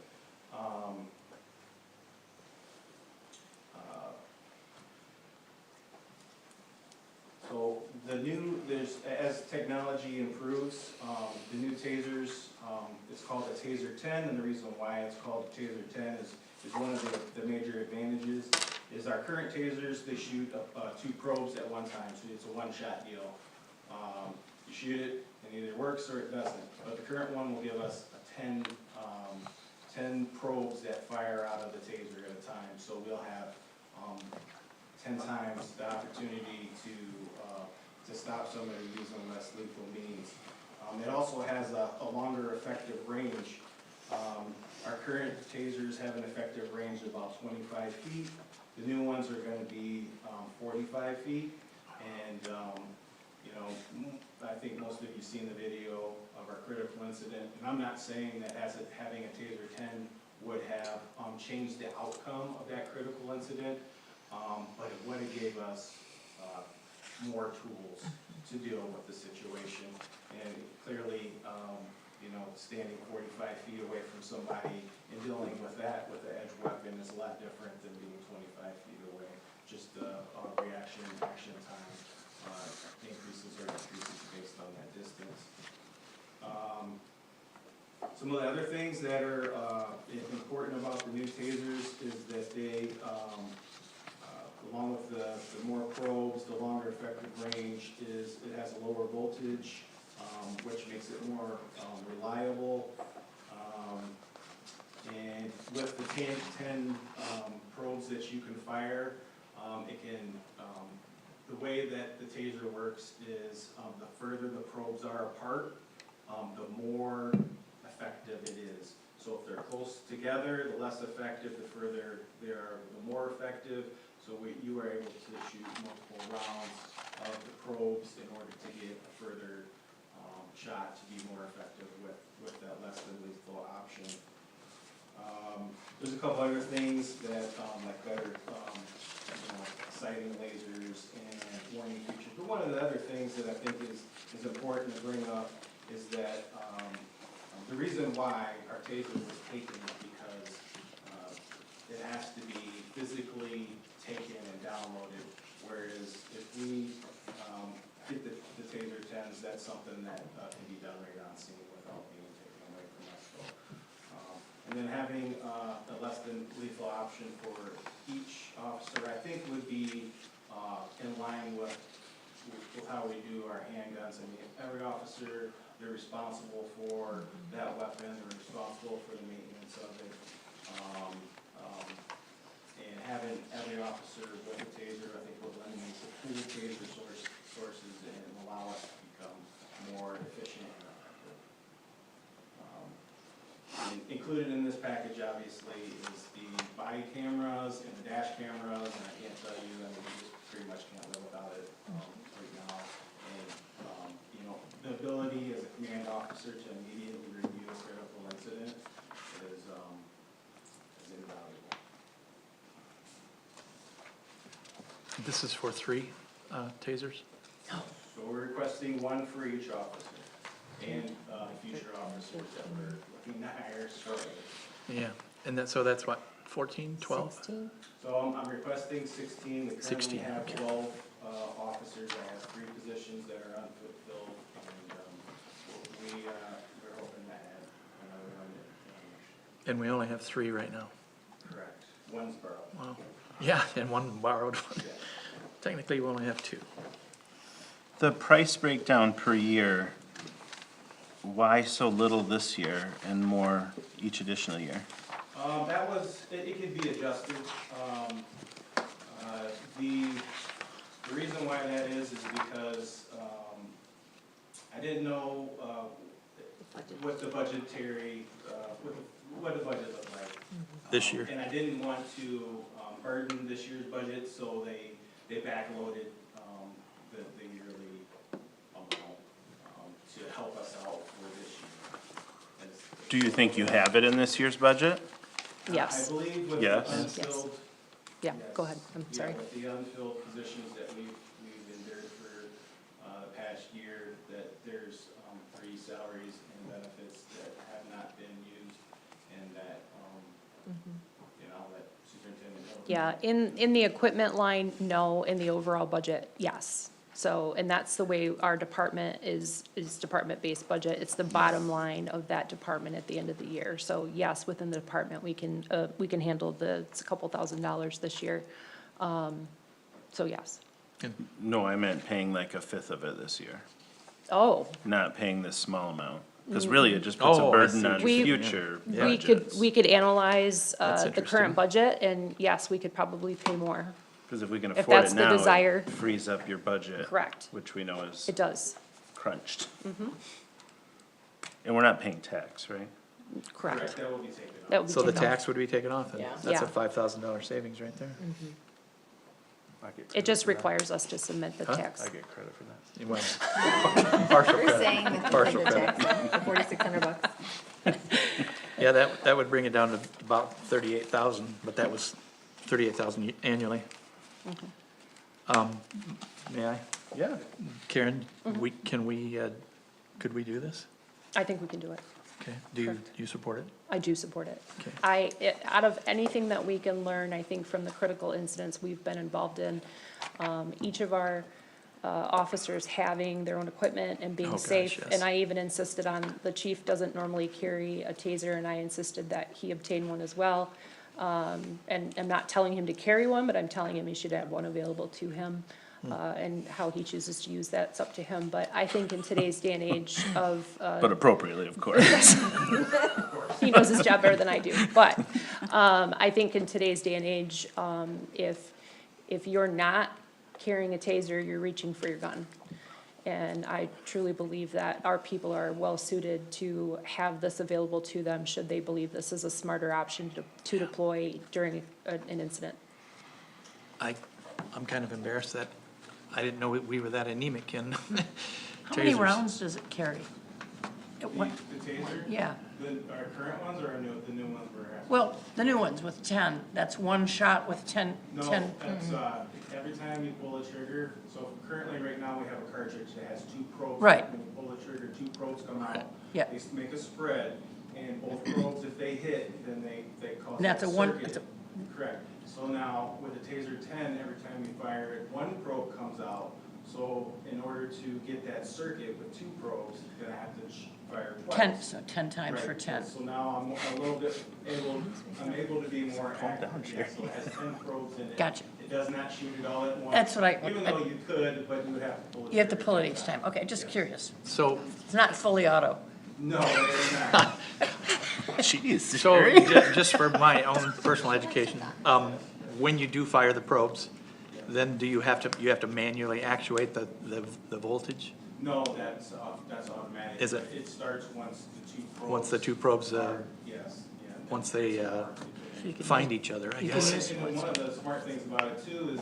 So as technology improves, the new tasers, it's called a Taser 10, and the reason why it's called a Taser 10 is one of the major advantages is our current tasers, they shoot 2 probes at one time, so it's a one-shot deal. You shoot it, and it either works or it doesn't, but the current one will give us 10 probes that fire out of the taser at a time, so we'll have 10 times the opportunity to stop somebody using less lethal means. It also has a longer effective range. Our current tasers have an effective range of about 25 feet. The new ones are going to be 45 feet. And, I think most of you seen the video of our critical incident. And I'm not saying that having a Taser 10 would have changed the outcome of that critical incident, but it would have gave us more tools to deal with the situation. And clearly, standing 45 feet away from somebody and dealing with that with an edge weapon is a lot different than being 25 feet away. Just action time increases or decreases based on that distance. Some of the other things that are important about the new tasers is that they, along with the more probes, the longer effective range, it has a lower voltage, which makes it more reliable. And with the 10 probes that you can fire, it can the way that the taser works is, the further the probes are apart, the more effective it is. So if they're close together, the less effective, the further they are, the more effective. So you are able to shoot multiple rounds of the probes in order to get a further shot to be more effective with that less than lethal option. There's a couple other things that, like better, sighting lasers and warning features. But one of the other things that I think is important to bring up is that the reason why our taser was taken is because it has to be physically taken and downloaded, whereas if we get the taser 10s, that's something that can be done right on scene without being taken away from us. So, and then having a less than lethal option for each officer, I think would be in line with how we do our handguns. I mean, every officer, they're responsible for that weapon, they're responsible for the maintenance of it. And having every officer with a taser, I think will eliminate the pool taser sources and allow us to become more efficient and effective. And included in this package, obviously, is the body cameras and the dash cameras, and I can't tell you, I mean, we just pretty much can't live without it right now. And, the ability as a command officer to immediately review a critical incident is invaluable.
This is for 3 tasers?
So we're requesting 1 for each officer and future officers that we're looking to hire shortly.
Yeah, and so that's what, 14, 12?
16?
So I'm requesting 16. We currently
16,
have
okay.
12 officers. I have 3 positions that are unfulfilled, and we're hoping to add another one next
And we only have 3 right now.
year. Correct. One's borrowed.
Wow. Yeah, and 1 borrowed.
Yeah.
Technically, we only have 2.
The price breakdown per year, why so little this year and more each additional year?
That was, it could be adjusted. The reason why that is because I didn't know what the budgetary, what the budget looked like.
This year?
And I didn't want to burden this year's budget, so they backloaded the yearly amount to help us out for this year.
Do you think you have it in this year's budget?
Yes.
I believe with
Yes.
the unfilled.
Yeah, go ahead, I'm
Yeah,
sorry.
with the unfilled positions that we've endured for the past year, that there's 3 salaries and benefits that have not been used, and that, that superintendent.
Yeah, in the equipment line, no, in the overall budget, yes. So, and that's the way our department is department-based budget. It's the bottom line of that department at the end of the year. So yes, within the department, we can handle it's a couple $1,000s this year. So yes.
No, I meant paying like a fifth of it this year,
Oh,
not paying this small amount. Because really, it just puts a
Oh, I
burden
see.
on
We-
future
we
budgets.
could analyze,
That's
the
interesting.
current budget, and yes, we could probably pay more.
Because if we can
if
afford
that's
it
the
now,
desire.
it frees up your budget.
Correct.
Which we know is
It does,
crunched. And we're not paying tax, right?
correct.
That will be taken off.
That would be
So the
taken off.
tax would be taken off, and
Yeah.
that's a
Yeah.
$5,000 savings right there.
I get
It
credit
just
for that.
requires us to submit the
Huh?
tax.
I get credit for that.
You went partial
You're saying
credit,
that
partial
the
credit.
tax, the $4,600.
Yeah, that would bring it down to about 38,000, but that was 38,000 annually. May I?
Yeah.
Karen, could we do this?
I think we can do it.
Okay, do
Correct.
you support it?
I do support it.
Okay.
Out of anything that we can learn, I think from the critical incidents we've been involved in, each of our officers having their own equipment and
Oh,
being
gosh,
safe.
yes.
And I even insisted on, the chief doesn't normally carry a taser, and I insisted that he obtain one as well. And I'm not telling him to carry one, but I'm telling him he should have one available to him. And how he chooses to use that's up to him. But I think in today's day and age of,
But appropriately, of course.
he knows his job better than I do. But I think in today's day and age, if you're not carrying a taser, you're reaching for your gun. And I truly believe that our people are well-suited to have this available to them should they believe this is a smarter option to deploy during an incident.
I'm kind of embarrassed that I didn't know we were that anemic in
How many
tasers.
rounds does it carry? What,
The taser?
yeah,
Our current ones or the new ones we're asking?
well, the new ones with 10, that's one shot with 10.
No,
10.
that's, every time you pull the trigger, so currently right now we have a cartridge that has 2 probes.
Right.
When you pull the trigger, 2 probes come out.
Yeah.
They make a spread, and both probes, if they hit, then they cause
And that's
a
a one-
circuit.
it's
Correct. So now with the Taser 10, every time we fire it, 1 probe comes out. So in order to get that circuit with 2 probes, you're gonna have to fire twice.
10, so 10 times for
Right.
10.
So now I'm a little bit I'm able to be more accurate.
down,
Yeah, so it has 10 probes in it.
Gotcha.
It does not shoot it all at once.
That's what
Even though you could, but you would have to pull it.
You have to pull it each time. Okay, just curious.
So,
It's not fully auto.
No, it's not.
Jeez,
so
Jerry.
just for my own personal education, when you do fire the probes, then do you have to manually actuate the voltage?
No, that's automatic.
Is it?
It starts once the 2 probes.
Once the 2 probes,
are- Yes, yeah.
once they,
So you can
find each other, I
you
guess.
can use-
And then one of the smart things about it too is,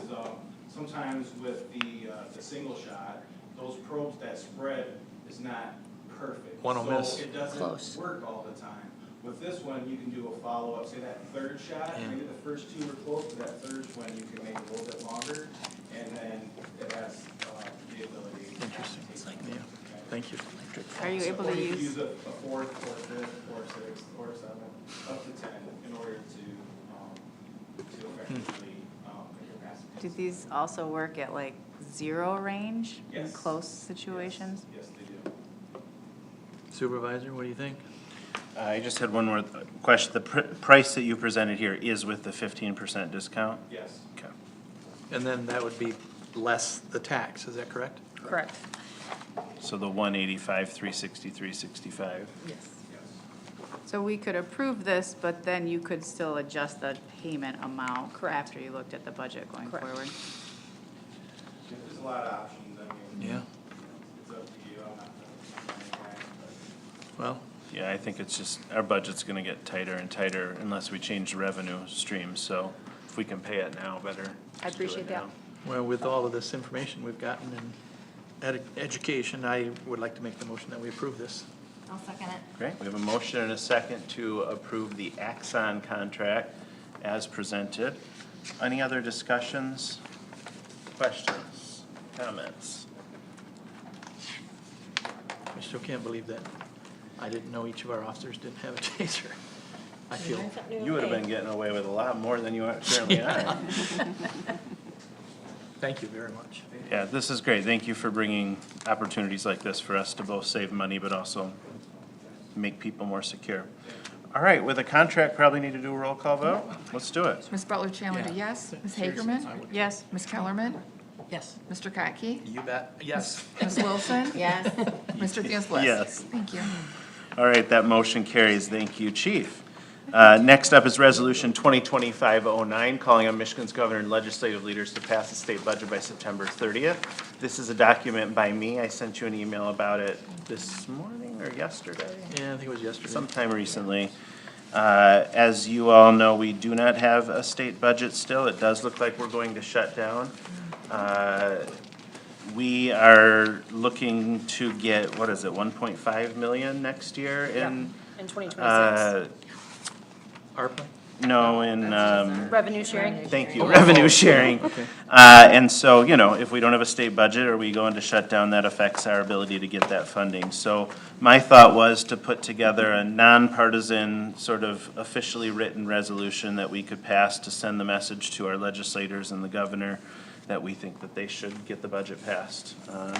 sometimes with the single shot, those probes, that spread is not perfect.
One will miss.
So it doesn't
Close.
work all the time. With this one, you can do a follow-up, say that 3rd shot,
Yeah.
maybe the first 2 were close, but that 3rd one you can make a little bit longer, and then it has, the ability. to
Interesting.
take
Yeah, thank you.
Are you able
Or
to
you could
use,
use a 4th, or 5th, or 6th, or 7th, up to 10 in order to effectively, incapacitate.
do these also work at like 0 range in
Yes.
close situations?
Yes, they do.
Supervisor, what do you think?
I just had one more question. The price that you presented here is with the 15% discount?
Yes.
Okay.
And then that would be less the tax, is that correct?
Correct.
So the 185, 360, 365.
Yes.
Yes.
So we could approve this, but then you could still adjust the payment amount after you looked at the budget going
Correct.
forward?
There's a lot of options, I mean.
Yeah.
It's up to you, I'm not gonna,
Well,
Yeah, I think it's just, our budget's gonna get tighter and tighter unless we change the revenue streams. So if we can pay it now, better.
I
just do it
appreciate that.
now.
well, with all of this information we've gotten in education, I would like to make the motion that we approve this.
I'll second it.
Great, we have a motion and a second to approve the Axon contract as presented. Any other discussions, questions, comments?
I still can't believe that. I didn't know each of our officers didn't have a taser. I feel,
You would have been getting away with a lot more than you currently are.
thank you very much.
Yeah, this is great. Thank you for bringing opportunities like this for us to both save money, but also make people more secure. All right, with a contract, probably need to do a roll call vote. Let's do it.
Ms. Butler Challenger,
Yeah.
yes. Ms.
Seriously,
Hagerman?
I would-
Yes.
Ms. Kellerman?
Yes.
Mr. Kotke?
You bet, yes.
Ms. Wilson?
Yes.
Mr. Diaz-Bliss?
Yes.
Thank you.
All right, that motion carries. Thank you, Chief. Next up is Resolution 2025-09, calling on Michigan's governor and legislative leaders to pass the state budget by September 30th. This is a document by me. I sent you an email about it this morning or yesterday?
Yeah, I think it was yesterday.
Sometime recently. As you all know, we do not have a state budget still. It does look like we're going to shut down. We are looking to get, what is it, 1.5 million next year in?
In 2026.
ARPA?
No, in,
Revenue sharing?
thank you, revenue sharing.
Okay.
And so, you know, if we don't have a state budget or we go into shutdown, that affects our ability to get that funding. So my thought was to put together a nonpartisan, sort of officially written resolution that we could pass to send the message to our legislators and the governor that we think that they should get the budget passed.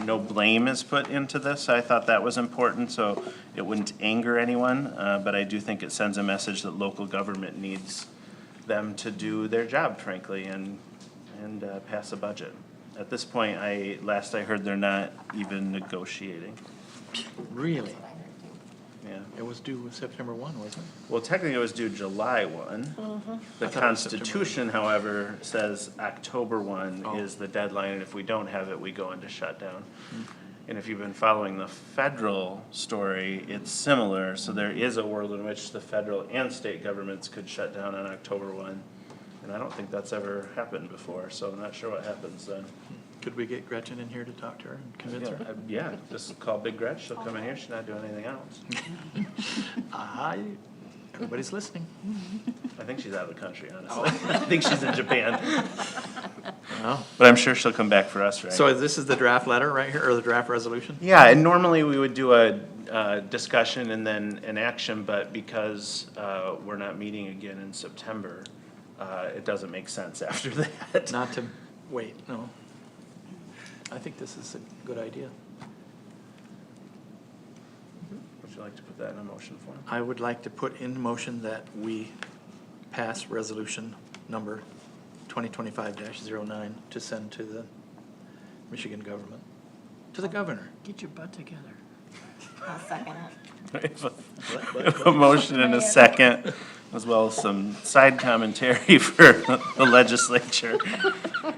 No blame is put into this. I thought that was important, so it wouldn't anger anyone. But I do think it sends a message that local government needs them to do their job, frankly, and pass a budget. At this point, last I heard, they're not even negotiating.
Really?
Yeah.
It was due September 1, wasn't it?
Well, technically it was due July 1. The
I thought it was
Constitution, however, says October 1
Oh.
is the deadline, and if we don't have it, we go into shutdown. And if you've been following the federal story, it's similar, so there is a world in which the federal and state governments could shut down on October 1. And I don't think that's ever happened before, so I'm not sure what happens then.
Could we get Gretchen in here to talk to her and convince her?
Yeah, just call Big Gretch, she'll come in here, she's not doing anything else.
Everybody's listening.
I think she's out of the country, honestly. I think she's in Japan,
Well,
but I'm sure she'll come back for us, right?
so this is the draft letter right here, or the draft resolution?
Yeah, and normally we would do a discussion and then an action, but because we're not meeting again in September, it doesn't make sense after that.
Not to wait, no. I think this is a good idea.
Would you like to put that in a motion form?
I would like to put in motion that we pass resolution number 2025-09 to send to the Michigan government, to the governor.
Get your butt together.
I'll second it.
We have a motion and a second, as well as some side commentary for the legislature.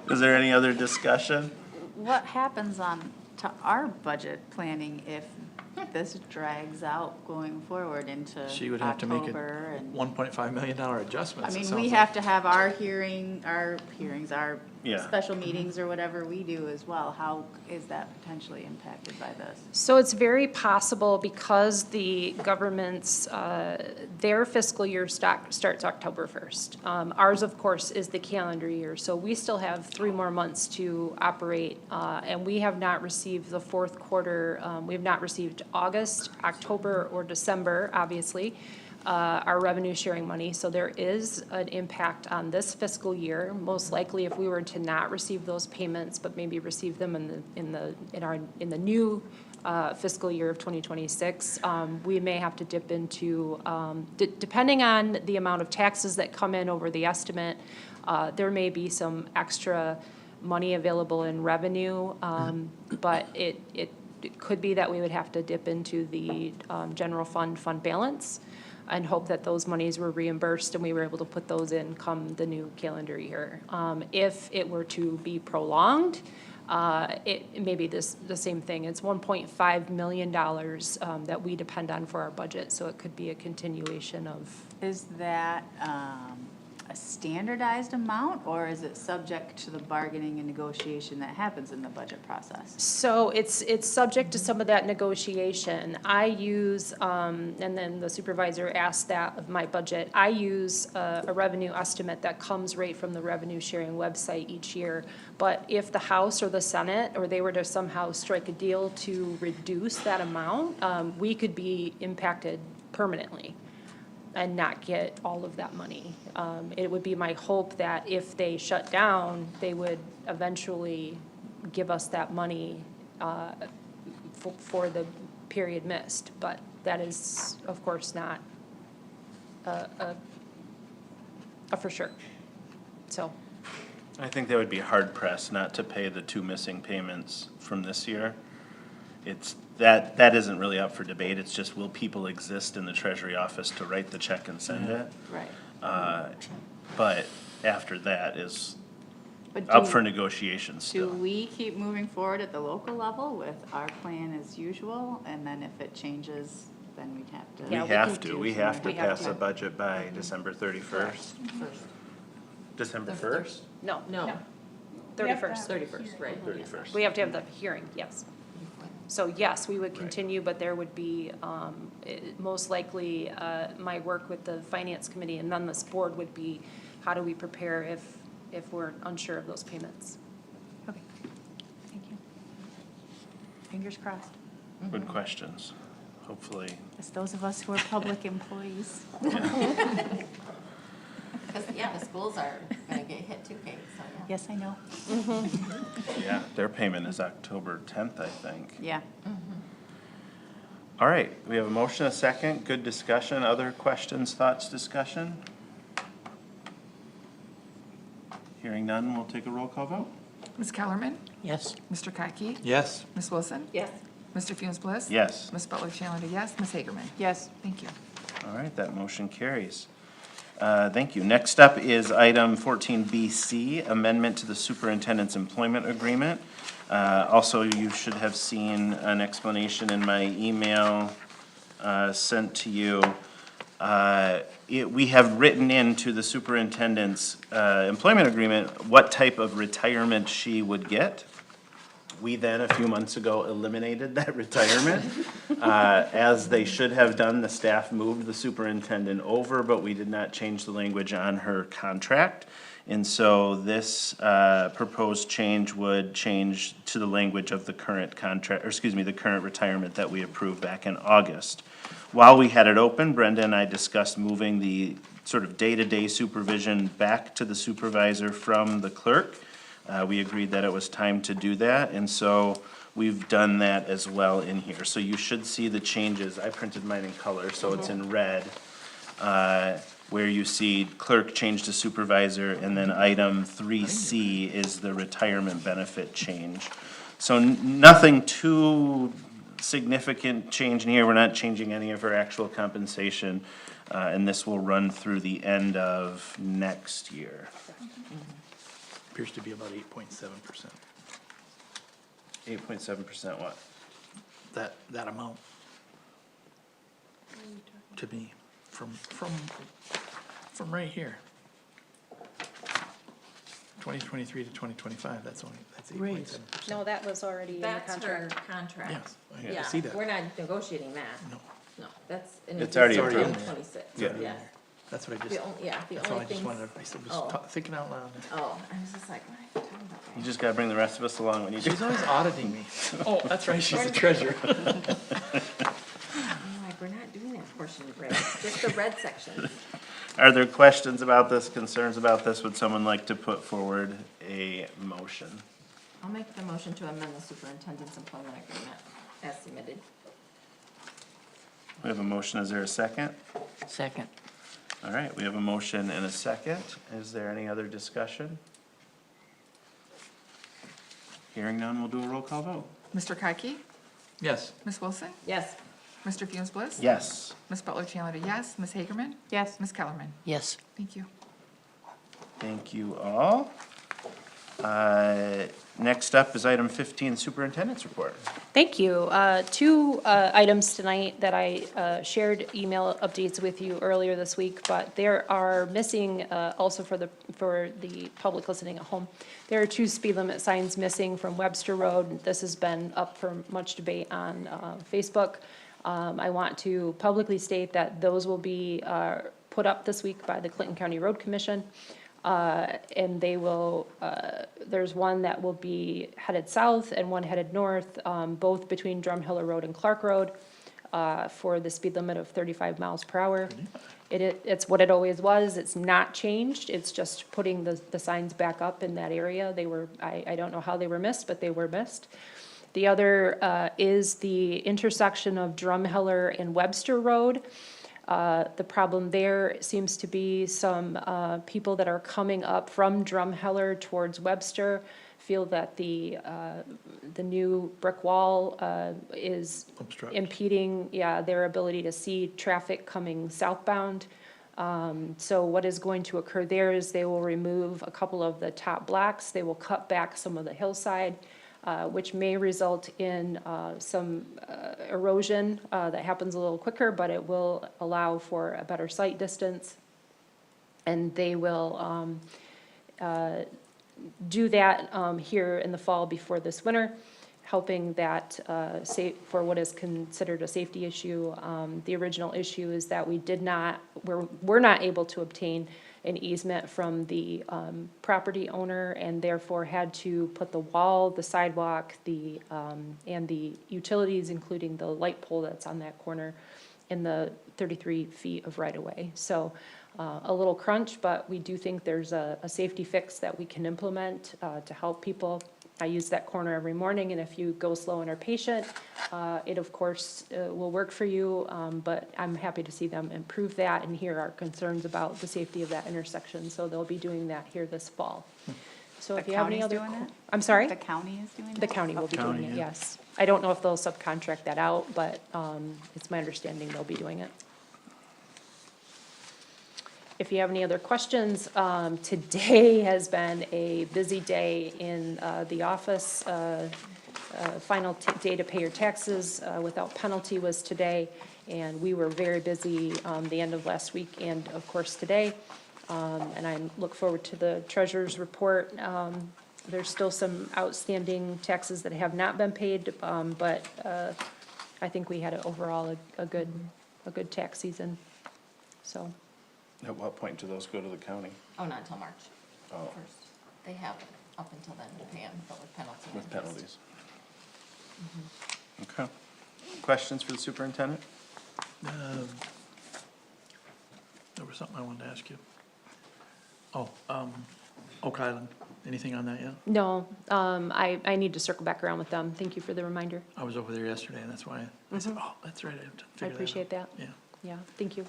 Is there any other discussion?
What happens to our budget planning if this drags out going forward into
She would have to make a
October and?
$1.5 million
I
adjustments, it
mean,
sounds
we
like.
have to have our our
Yeah.
special meetings or whatever we do as well. How is that potentially impacted by this?
So it's very possible because the government's, their fiscal year starts October 1st. Ours, of course, is the calendar year, so we still have 3 more months to operate, and we have not received the fourth quarter, we have not received August, October, or December, obviously, our revenue sharing money. So there is an impact on this fiscal year. Most likely, if we were to not receive those payments, but maybe receive them in the new fiscal year of 2026, we may have to dip into, depending on the amount of taxes that come in over the estimate, there may be some extra money available in revenue, but it could be that we would have to dip into the general fund balance and hope that those monies were reimbursed and we were able to put those in come the new calendar year. If it were to be prolonged, it may be the same thing. It's $1.5 million that we depend on for our budget, so it could be a continuation of.
Is that a standardized amount, or is it subject to the bargaining and negotiation that happens in the budget process?
So it's subject to some of that negotiation. I use, and then the supervisor asked that of my budget, I use a revenue estimate that comes right from the revenue sharing website each year. But if the House or the Senate, or they were to somehow strike a deal to reduce that amount, we could be impacted permanently and not get all of that money. It would be my hope that if they shut down, they would eventually give us that money for the period missed. But that is, of course, not a for sure. So.
I think they would be hard pressed not to pay the 2 missing payments from this year. That isn't really up for debate, it's just will people exist in the Treasury office to write the check and send it?
Right.
But after that is
But
up
do-
for negotiation
Do
still.
we keep moving forward at the local level with our plan as usual, and then if it changes, then we'd have to?
Yeah,
We
we
have
can
to,
do
we
some-
have to
we have
pass
to.
a budget by December 31st.
First.
December
The
1st?
No.
No,
31st.
31st, right.
31st.
We have to have the hearing, yes. So yes, we would
Right.
continue, but there would be, most likely, my work with the finance committee and then this board would be, how do we prepare if we're unsure of those payments?
Okay, thank you. Fingers crossed.
Good questions. Hopefully,
It's those of us who are public employees.
Because, yeah, the schools are gonna get hit too, Kate, so, yeah.
Yes, I know.
yeah, their payment is October 10th, I think.
Yeah.
All right, we have a motion, a second, good discussion, other questions, thoughts, discussion? Hearing none, we'll take a roll call vote.
Ms. Kellerman?
Yes.
Mr. Kaki?
Yes.
Ms. Wilson?
Yes.
Mr. Funes Bliss?
Yes.
Ms. Butler Challenger, yes. Ms. Hagerman?
Yes.
Thank you.
All right, that motion carries. Thank you. Next up is item 14BC, amendment to the superintendent's employment agreement. Also, you should have seen an explanation in my email sent to you. We have written into the superintendent's employment agreement what type of retirement she would get. We then, a few months ago, eliminated that retirement. As they should have done, the staff moved the superintendent over, but we did not change the language on her contract. And so this proposed change would change to the language of the current contract, or excuse me, the current retirement that we approved back in August. While we had it open, Brenda and I discussed moving the sort of day-to-day supervision back to the supervisor from the clerk. We agreed that it was time to do that, and so we've done that as well in here. So you should see the changes. I printed mine in color, so it's in red, where you see clerk change to supervisor, and then item 3C is the retirement benefit change. So nothing too significant change in here. We're not changing any of her actual compensation, and this will run through the end of next year.
Appears to be about 8.7%.
8.7% what?
That amount. To me, from right here. 2023 to 2025, that's 8.7%.
No, that was already in the
That's her
contract.
contract.
Yes, I
Yeah,
see that.
we're not negotiating that.
No,
No, that's. in
It's already
addition to
approved.
26.
Yeah.
Yeah.
that's what I
The
just,
only, yeah, the
that's all
only
I just
thing.
wanted, I still
Oh.
was thinking out loud.
Oh, I was just like, what are you talking about?
You just gotta bring the rest of us along when you do.
She's always auditing me. Oh, that's right, she's the treasurer.
I'm like, we're not doing that portion of red, just the red section.
Are there questions about this, concerns about this? Would someone like to put forward a motion?
I'll make the motion to amend the superintendent's employment agreement as submitted.
We have a motion, is there a second?
Second.
All right, we have a motion and a second. Is there any other discussion? Hearing none, we'll do a roll call vote.
Mr. Kyke?
Yes.
Ms. Wilson?
Yes.
Mr. Funes Bliss?
Yes.
Ms. Butler Challenger, yes. Ms. Hagerman?
Yes.
Ms. Kellerman?
Yes.
Thank you.
Thank you all. Next up is item 15, superintendent's report.
Thank you. Two items tonight that I shared email updates with you earlier this week, but there are missing, also for the public listening at home, there are 2 speed limit signs missing from Webster Road. This has been up for much debate on Facebook. I want to publicly state that those will be put up this week by the Clinton County Road Commission. And they will, there's one that will be headed south and one headed north, both between Drumheller Road and Clark Road, for the speed limit of 35 miles per hour. It's what it always was. It's not changed. It's just putting the signs back up in that area. They were, I don't know how they were missed, but they were missed. The other is the intersection of Drumheller and Webster Road. The problem there seems to be some people that are coming up from Drumheller towards Webster feel that the new brick wall is
Obstruct.
impeding, their ability to see traffic coming southbound. So what is going to occur there is they will remove a couple of the top blocks. They will cut back some of the hillside, which may result in some erosion that happens a little quicker, but it will allow for a better sight distance. And they will do that here in the fall before this winter, helping that for what is considered a safety issue. The original issue is that we're not able to obtain an easement from the property owner, and therefore had to put the wall, the sidewalk, and the utilities, including the light pole that's on that corner, in the 33 feet of right-of-way. So a little crunch, but we do think there's a safety fix that we can implement to help people. I use that corner every morning, and if you go slow and are patient, it of course will work for you, but I'm happy to see them improve that and hear our concerns about the safety of that intersection, so they'll be doing that here this fall. So
The
if you have any
county's
other.
doing it?
I'm sorry?
The county is doing it?
The county will be doing
County,
it,
yeah.
yes. I don't know if they'll subcontract that out, but it's my understanding they'll be doing it. If you have any other questions, today has been a busy day in the office. Final day to pay your taxes without penalty was today, and we were very busy the end of last week and, of course, today. And I look forward to the treasurer's report. There's still some outstanding taxes that have not been paid, but I think we had overall a good tax season, so.
At what point do those go to the county?
Oh, not until March
Oh.
1st. They have up until then to pay them, but with penalty. and
With
interest.
penalties? Okay. Questions for the superintendent?
There was something I wanted to ask you. Oh, Oak Island, anything on that yet?
No, I need to circle back around with them. Thank you for the reminder.
I was over there yesterday, and that's why I said, oh, that's right, I have to
I
figure that out.
appreciate that.
Yeah.
Yeah, thank you.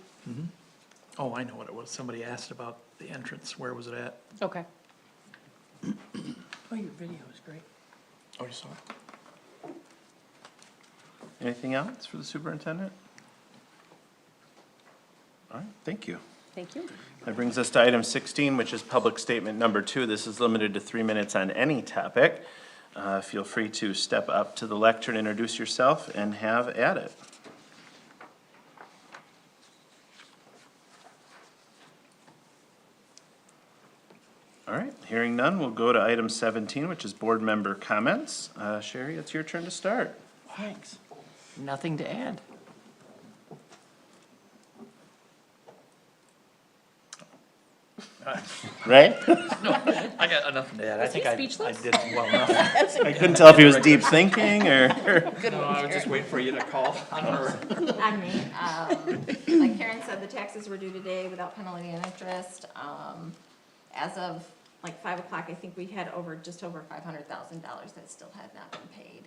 Oh, I know what it was. Somebody asked about the entrance. Where was it at?
Okay.
Oh, your video is great.
Oh, you saw it?
Anything else for the superintendent? All right, thank you.
Thank you.
That brings us to item 16, which is public statement number 2. This is limited to 3 minutes on any topic. Feel free to step up to the lectern, introduce yourself, and have at it. All right, hearing none, we'll go to item 17, which is board member comments. Sherry, it's your turn to start.
Thanks. Nothing to add.
Right?
I got nothing to add. I
Was he
think I
speechless?
did well enough.
I couldn't tell if he was deep thinking or.
No, I was just waiting for you to call on her.
On me, like Karen said, the taxes were due today without penalty and interest. As of like 5 o'clock, I think we had just over $500,000 that still had not been paid.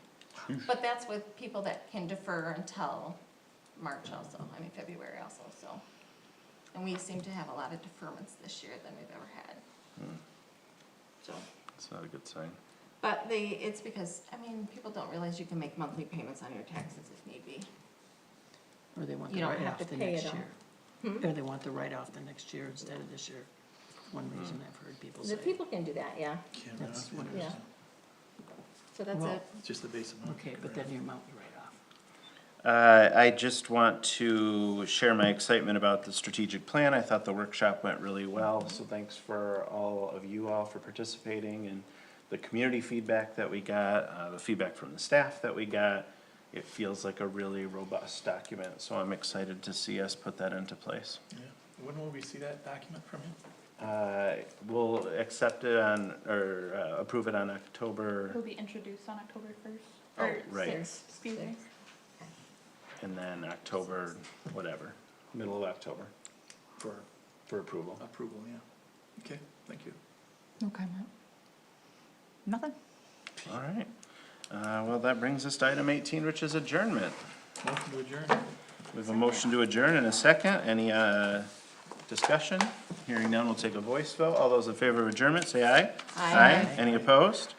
But that's with people that can defer until March also, February also, so. And we seem to have a lot of deferments this year than we've ever had. So,
That's not a good sign.
but it's because, people don't realize you can make monthly payments on your taxes if need be.
Or they want
You
the
don't have
write-off
to
the
pay
next
it
year. Or they want the write-off the next year instead of this year. One reason I've heard people say.
The people can do that, yeah,
Can't
That's
run
what
off.
it is.
yeah. So that's
Well,
it.
It's just the base amount.
Okay, but then the amount you write off.
I just want to share my excitement about the strategic plan. I thought the workshop went really well, so thanks for all of you all for participating and the community feedback that we got, the feedback from the staff that we got. It feels like a really robust document, so I'm excited to see us put that into place.
Yeah. When will we see that document from you?
We'll accept it or approve it on October,
It'll be introduced on October 1st.
Oh,
or
right.
6th, excuse me.
and then October, whatever, middle of October for approval.
Approval, yeah. Okay, thank you.
No comment.
Nothing.
All right. Well, that brings us to item 18, which is adjournment.
Motion to adjourn.
We have a motion to adjourn in a second. Any discussion? Hearing none, we'll take a voice vote. All those in favor of adjournment, say aye.
Aye.
Any opposed?